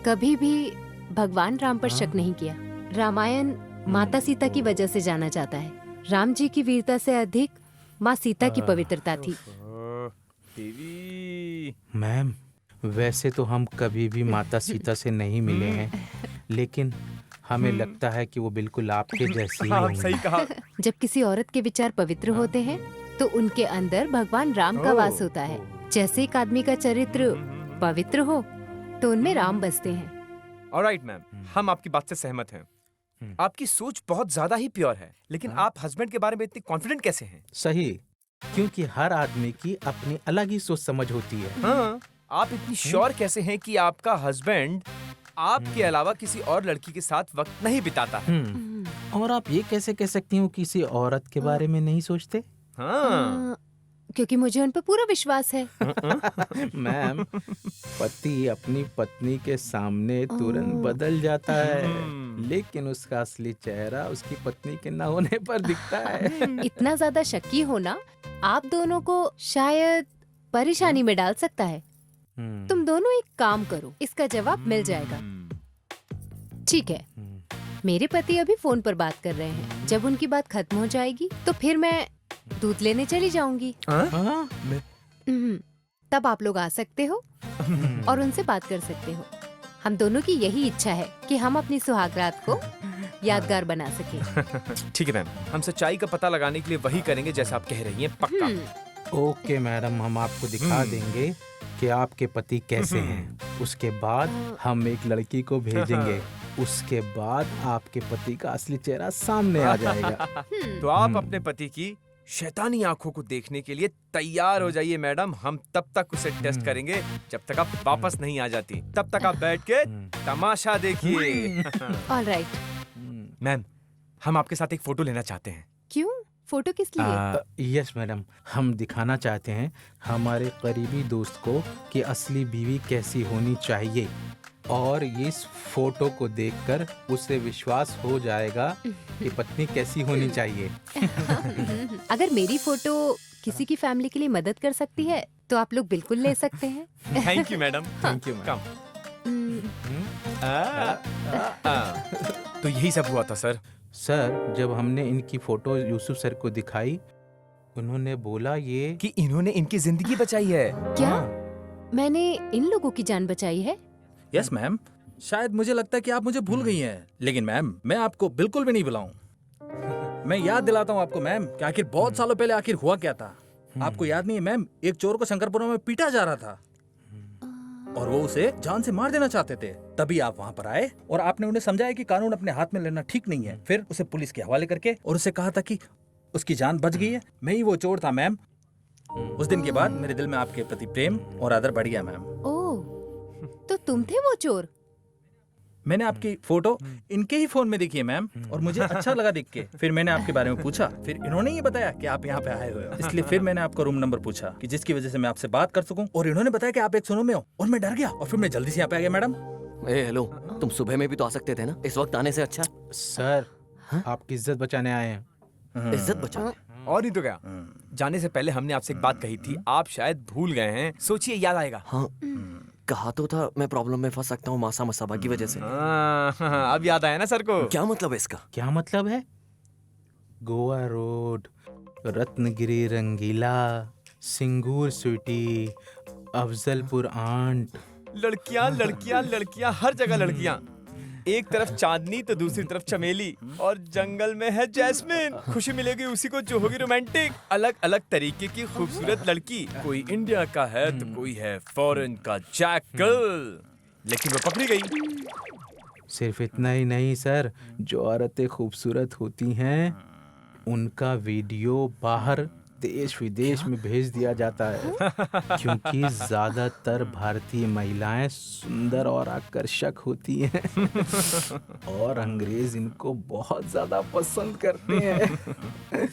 कभी भी भगवान राम पर शक नहीं किया। रामायण माता सीता की वजह से जाना जाता है। राम जी की वीरता से अधिक माँ सीता की पवित्रता थी। मैम, वैसे तो हम कभी भी माता सीता से नहीं मिले हैं, लेकिन हमें लगता है कि वो बिल्कुल आपके जैसी ही हाँ, होंगी। सही कहा। जब किसी औरत के विचार पवित्र होते हैं तो उनके अंदर भगवान राम का वास होता है। जैसे एक आदमी का चरित्र पवित्र हो तो उनमें राम बसते हैं। ऑलराइट मैम, हम आपकी बात से सहमत हैं। आपकी सोच बहुत ज्यादा ही प्योर है, लेकिन आप हस्बैंड के बारे में इतनी कॉन्फिडेंट कैसे हैं? सही, क्योंकि हर आदमी की अपनी अलग ही सोच समझ होती है। हाँ, आप इतनी श्योर कैसे हैं कि आपका हस्बैंड आपके अलावा किसी और लड़की के साथ वक्त नहीं बिताता है? और आप ये कैसे कह सकती हो किसी औरत के बारे में नहीं सोचते? हाँ। क्योंकि मुझे उन पर पूरा विश्वास है। मैम, पति अपनी पत्नी के सामने तुरंत बदल जाता है, लेकिन उसका असली चेहरा उसकी पत्नी के न होने पर दिखता है। इतना ज्यादा शक्की होना आप दोनों को शायद परेशानी में डाल सकता है। तुम दोनों एक काम करो, इसका जवाब मिल जाएगा। ठीक है, मेरे पति अभी फोन पर बात कर रहे हैं। जब उनकी बात खत्म हो जाएगी तो फिर मैं दूध लेने चली जाऊंगी। तब आप लोग आ सकते हो और उनसे बात कर सकते हो। हम दोनों की यही इच्छा है कि हम अपनी सुहागरात को यादगार बना सके। ठीक है मैम, हम सच्चाई का पता लगाने के लिए वही करेंगे जैसा आप कह रही हैं, पक्का। ओके मैडम, हम आपको दिखा देंगे कि आपके पति कैसे हैं। उसके बाद हम एक लड़की को भेजेंगे, उसके बाद आपके पति का असली चेहरा सामने आ जाएगा। तो आप अपने पति की शैतानी आंखों को देखने के लिए तैयार हो जाइए मैडम। हम तब तक उसे टेस्ट करेंगे जब तक आप वापस नहीं आ जाती। तब तक आप बैठ के तमाशा देखिए। ऑलराइट। मैम, हम आपके साथ एक फोटो लेना चाहते हैं। क्यों? फोटो किस लिए? यस मैडम, हम दिखाना चाहते हैं हमारे करीबी दोस्त को कि असली बीवी कैसी होनी चाहिए, और इस फोटो को देखकर उसे विश्वास हो जाएगा कि पत्नी कैसी होनी चाहिए। अगर मेरी फोटो किसी की फैमिली के लिए मदद कर सकती है तो आप लोग बिल्कुल ले सकते हैं। Thank you madam. Thank you madam. तो यही सब हुआ था सर। सर, जब हमने इनकी फोटो यूसुफ सर को दिखाई, उन्होंने बोला ये कि इन्होंने इनकी जिंदगी बचाई है। क्या मैंने इन लोगों की जान बचाई है? यस मैम, शायद मुझे लगता है कि आप मुझे भूल गई हैं, लेकिन मैम मैं आपको बिल्कुल भी नहीं भुलाऊं। मैं याद दिलाता हूँ आपको मैम कि आखिर बहुत सालों पहले आखिर हुआ क्या था। आपको याद नहीं है मैम, एक चोर को शंकरपुरा में पीटा जा रहा था और वो उसे जान से मार देना चाहते थे। तभी आप वहाँ पर आए और आपने उन्हें समझाया कि कानून अपने हाथ में लेना ठीक नहीं है। फिर उसे पुलिस के हवाले करके और उसे कहा था कि उसकी जान बच गई है। मैं ही वो चोर था मैम। उस दिन के बाद मेरे दिल में आपके प्रति प्रेम और आदर बढ़ गया मैम। ओह, तो तुम थे वो चोर? मैंने आपकी फोटो इनके ही फोन में देखी है मैम, और मुझे अच्छा लगा देख के। फिर मैंने आपके बारे में पूछा, फिर इन्होंने ये बताया कि आप यहाँ पे आए हुए हो। इसलिए फिर मैंने आपका रूम नंबर पूछा कि जिसकी वजह से मैं आपसे बात कर सकूं, और इन्होंने बताया कि आप 109 में हो, और मैं डर गया और फिर मैं जल्दी से यहाँ पे आ गया मैडम। हेलो, तुम सुबह में भी तो आ सकते थे ना, इस वक्त आने से अच्छा। सर, आपकी इज्जत बचाने आए हैं। इज्जत बचाने? और नहीं तो क्या। जाने से पहले हमने आपसे एक बात कही थी, आप शायद भूल गए हैं। सोचिए, याद आएगा। हाँ, कहा तो था मैं प्रॉब्लम में फंस सकता हूँ मासा मसाबा की वजह से। हाँ, अब याद आया ना सर को। क्या मतलब है इसका? क्या मतलब है? गोवा रोड, रत्नगिरी रंगीला, सिंगूर स्वीटी, अफजलपुर आंट। लड़कियां लड़कियां लड़कियां, हर जगह लड़कियां। एक तरफ चांदनी तो दूसरी तरफ चमेली, और जंगल में है जैस्मिन। खुशी मिलेगी उसी को जो होगी रोमांटिक। अलग अलग तरीके की खूबसूरत लड़की, कोई इंडिया का है तो कोई है फॉरेन का जैकल, लेकिन वो पकड़ी गई। सिर्फ इतना ही नहीं सर, जो औरतें खूबसूरत होती हैं उनका वीडियो बाहर देश विदेश में भेज दिया जाता है, क्योंकि ज्यादातर भारतीय महिलाएं सुंदर और आकर्षक होती हैं और अंग्रेज इनको बहुत ज्यादा पसंद करते हैं।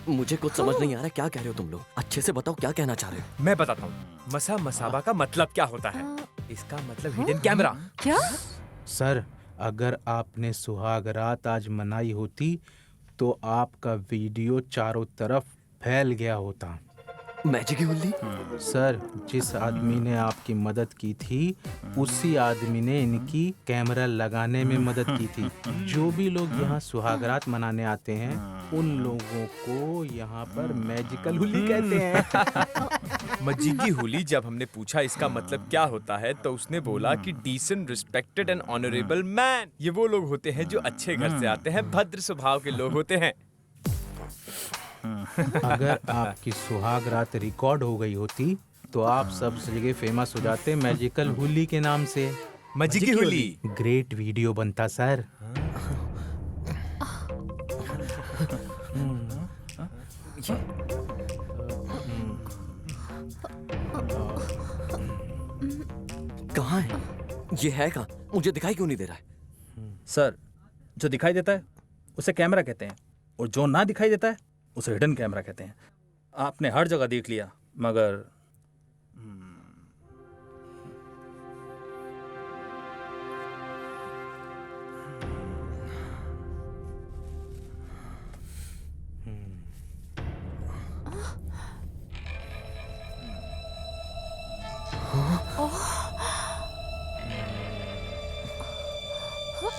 मुझे कुछ समझ नहीं आ रहा, क्या कह रहे हो तुम लोग? अच्छे से बताओ क्या कहना चाह रहे हो। मैं बताता हूँ, मसा मसाबा का मतलब क्या होता है। इसका मतलब हिडन कैमरा। क्या? सर, अगर आपने सुहाग रात आज मनाई होती तो आपका वीडियो चारों तरफ फैल गया होता। मैजिक की गुल्ली? सर, जिस आदमी ने आपकी मदद की थी उसी आदमी ने इनकी कैमरा लगाने में मदद की थी। जो भी लोग यहाँ सुहागरात मनाने आते हैं उन लोगों को यहाँ पर मैजिकल होली कहते हैं। मजीगी होली। जब हमने पूछा इसका मतलब क्या होता है तो उसने बोला कि decent, respected and honourable man. ये वो लोग होते हैं जो अच्छे घर से आते हैं, भद्र स्वभाव के लोग होते हैं। अगर आपकी सुहाग रात रिकॉर्ड हो गई होती तो आप सब जगह फेमस हो जाते मैजिकल होली के नाम से। मजीगी होली। ग्रेट वीडियो बनता सर। कहाँ है ये? है कहाँ? मुझे दिखाई क्यों नहीं दे रहा है? सर, जो दिखाई देता है उसे कैमरा कहते हैं, और जो ना दिखाई देता है उसे हिडन कैमरा कहते हैं। आपने हर जगह देख लिया, मगर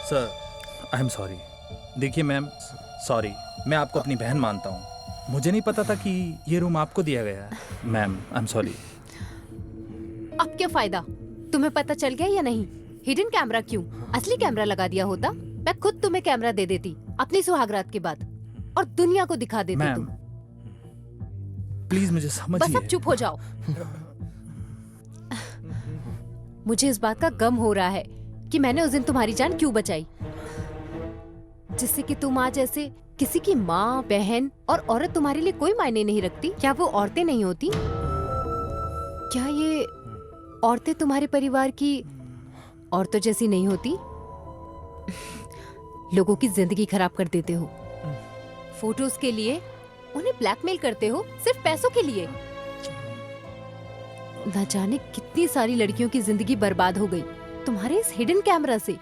सर, आई एम सॉरी। देखिए मैम, सॉरी, मैं आपको अपनी बहन मानता हूँ। मुझे नहीं पता था कि ये रूम आपको दिया गया है। Ma'am, I am sorry. अब क्या फायदा? तुम्हें पता चल गया या नहीं? हिडन कैमरा क्यों? असली कैमरा लगा दिया होता, मैं खुद तुम्हें कैमरा दे देती अपनी सुहागरात के बाद, और दुनिया को दिखा देती। मैम, तुम प्लीज मुझे बस समझिए। अब चुप हो जाओ। मुझे इस बात का गम हो रहा है कि मैंने उस दिन तुम्हारी जान क्यों बचाई, जिससे कि तुम आज ऐसे किसी की माँ, बहन और औरत तुम्हारे लिए कोई मायने नहीं रखती। क्या वो औरतें नहीं होती? क्या ये औरतें तुम्हारे परिवार की औरतों जैसी नहीं होती? लोगों की जिंदगी खराब कर देते हो फोटोज के लिए, उन्हें ब्लैकमेल करते हो सिर्फ पैसों के लिए। न जाने कितनी सारी लड़कियों की जिंदगी बर्बाद हो गई तुम्हारे इस हिडन कैमरा से।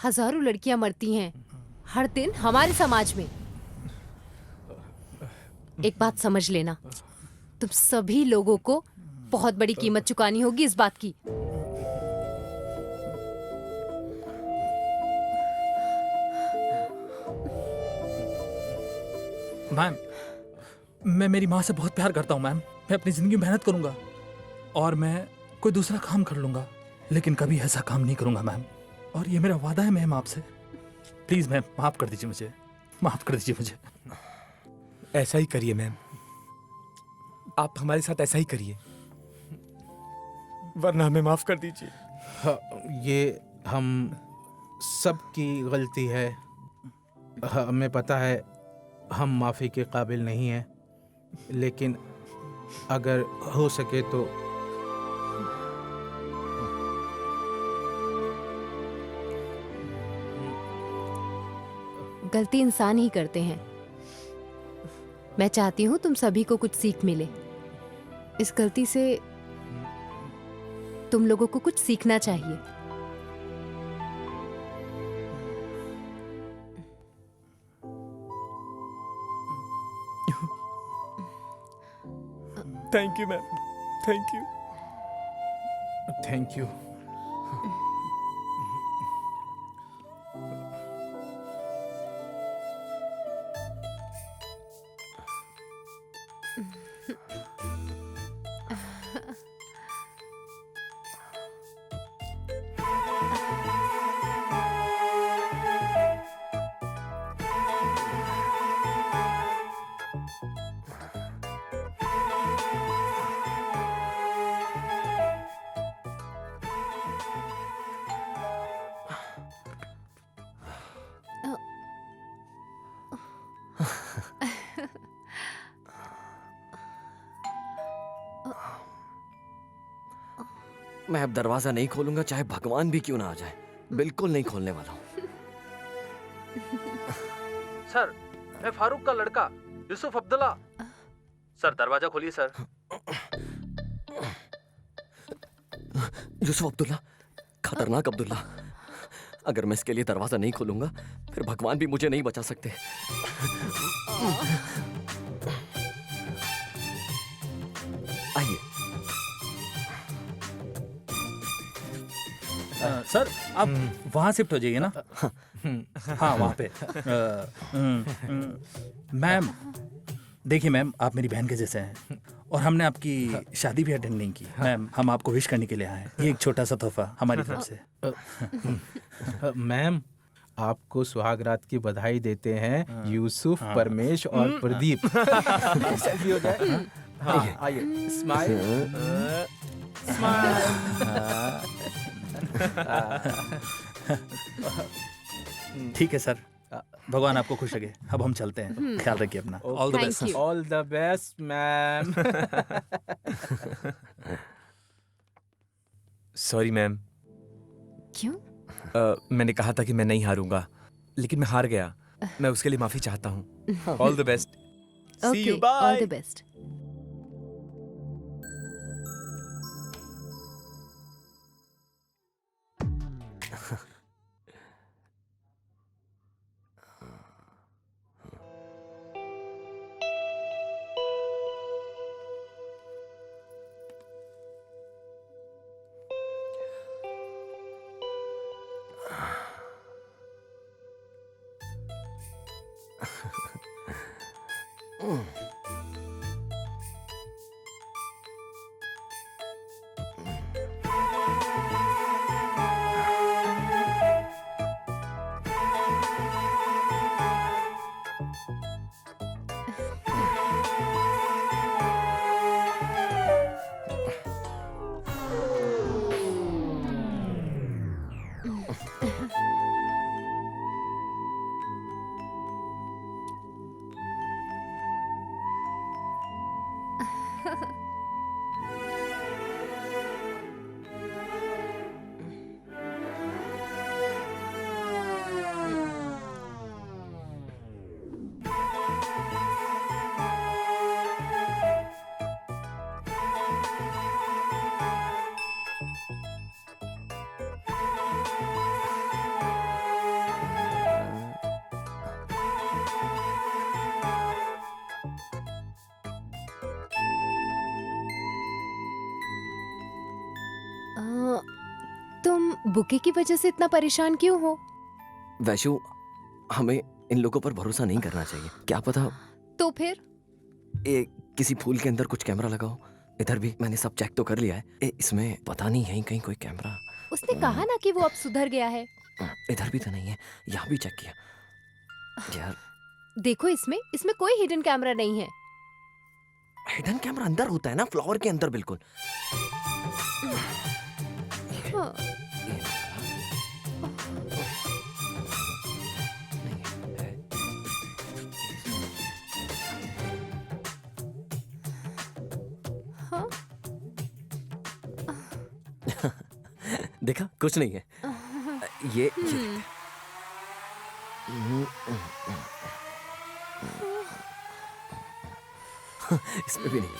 हजारों लड़कियां मरती हैं हर दिन हमारे समाज में। एक बात समझ लेना, तुम सभी लोगों को बहुत बड़ी कीमत चुकानी होगी इस बात की। मैम, मैं मेरी माँ से बहुत प्यार करता हूँ मैम। मैं अपनी जिंदगी में मेहनत करूंगा और मैं कोई दूसरा काम कर लूंगा, लेकिन कभी ऐसा काम नहीं करूंगा मैम। और ये मेरा वादा है मैम आपसे। प्लीज मैम, माफ कर दीजिए मुझे, माफ कर दीजिए मुझे। ऐसा ही करिए मैम, आप हमारे साथ ऐसा ही करिए, वरना हमें माफ कर दीजिए। हाँ, ये हम सबकी गलती है। हमें पता है हम माफ़ी के काबिल नहीं हैं, लेकिन अगर हो सके तो गलती इंसान ही करते हैं। मैं चाहती हूँ तुम सभी को कुछ सीख मिले। इस गलती से तुम लोगों को कुछ सीखना चाहिए। Thank you ma'am, thank you. Thank you. मैं अब दरवाजा नहीं खोलूंगा, चाहे भगवान भी क्यों ना आ जाए। बिल्कुल नहीं खोलने वाला हूँ। सर, मैं फारूक का लड़का यूसुफ अब्दुल्ला। सर, दरवाजा खोलिए सर। यूसुफ अब्दुल्ला, खतरनाक अब्दुल्ला। अगर मैं इसके लिए दरवाजा नहीं खोलूंगा फिर भगवान भी मुझे नहीं बचा सकते। आइए। सर, आप वहाँ शिफ्ट हो जाइए ना। हाँ, वहाँ पे। मैम, देखिए मैम, आप मेरी बहन के जैसे हैं और हमने आपकी शादी भी अटेंड नहीं की। मैम, हम आपको विश करने के लिए आए हैं। ये एक छोटा सा तोहफा हमारी तरफ से। मैम, आपको सुहागरात की बधाई देते हैं यूसुफ, परमेश और प्रदीप। सेल्फी हो जाए। हाँ, आइए। स्माइल। ठीक है सर, भगवान आपको खुश रखे। अब हम चलते हैं, ख्याल रखिए अपना। All the best. All the best ma'am. Sorry ma'am. क्यों? मैंने कहा था कि मैं नहीं हारूंगा, लेकिन मैं हार गया। मैं उसके लिए माफी चाहता हूँ। All the best. See you, bye. All the best. तुम बुके की वजह से इतना परेशान क्यों हो? वैशु, हमें इन लोगों पर भरोसा नहीं करना चाहिए। क्या पता तो फिर? ये किसी फूल के अंदर कुछ कैमरा लगा हो। इधर भी मैंने सब चेक तो कर लिया है। इसमें पता नहीं यहीं कहीं कोई कैमरा। उसने कहा ना कि वो अब सुधर गया है। इधर भी तो नहीं है, यहाँ भी चेक किया। यार देखो, इसमें कोई हिडन कैमरा नहीं है। हिडन कैमरा अंदर होता है ना, फ्लावर के अंदर बिल्कुल। हाँ। हाँ? देखा, कुछ नहीं है। ये इसमें भी नहीं।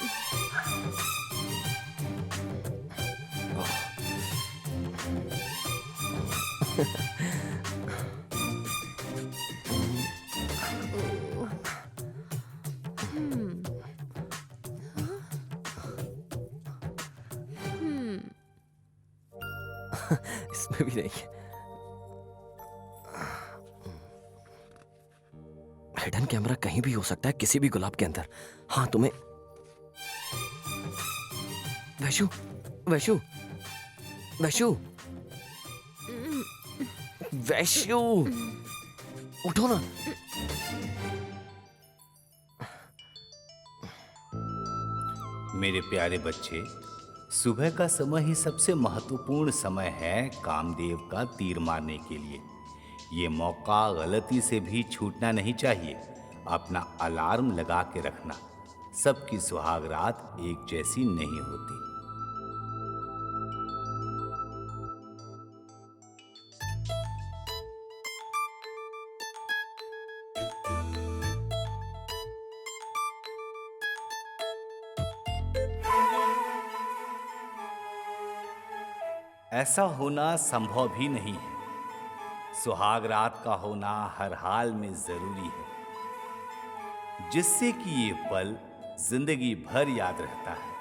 इसमें भी नहीं है। हिडन कैमरा कहीं भी हो सकता है, किसी भी गुलाब के अंदर। हाँ तुम्हें वैशु, वैशु, वैशु, वैशु, उठो ना। मेरे प्यारे बच्चे, सुबह का समय ही सबसे महत्वपूर्ण समय है कामदेव का तीर मारने के लिए। ये मौका गलती से भी छूटना नहीं चाहिए। अपना अलार्म लगा के रखना। सबकी सुहाग रात एक जैसी नहीं होती। ऐसा होना संभव भी नहीं है। सुहाग रात का होना हर हाल में जरूरी है, जिससे कि ये पल जिंदगी भर याद रहता है।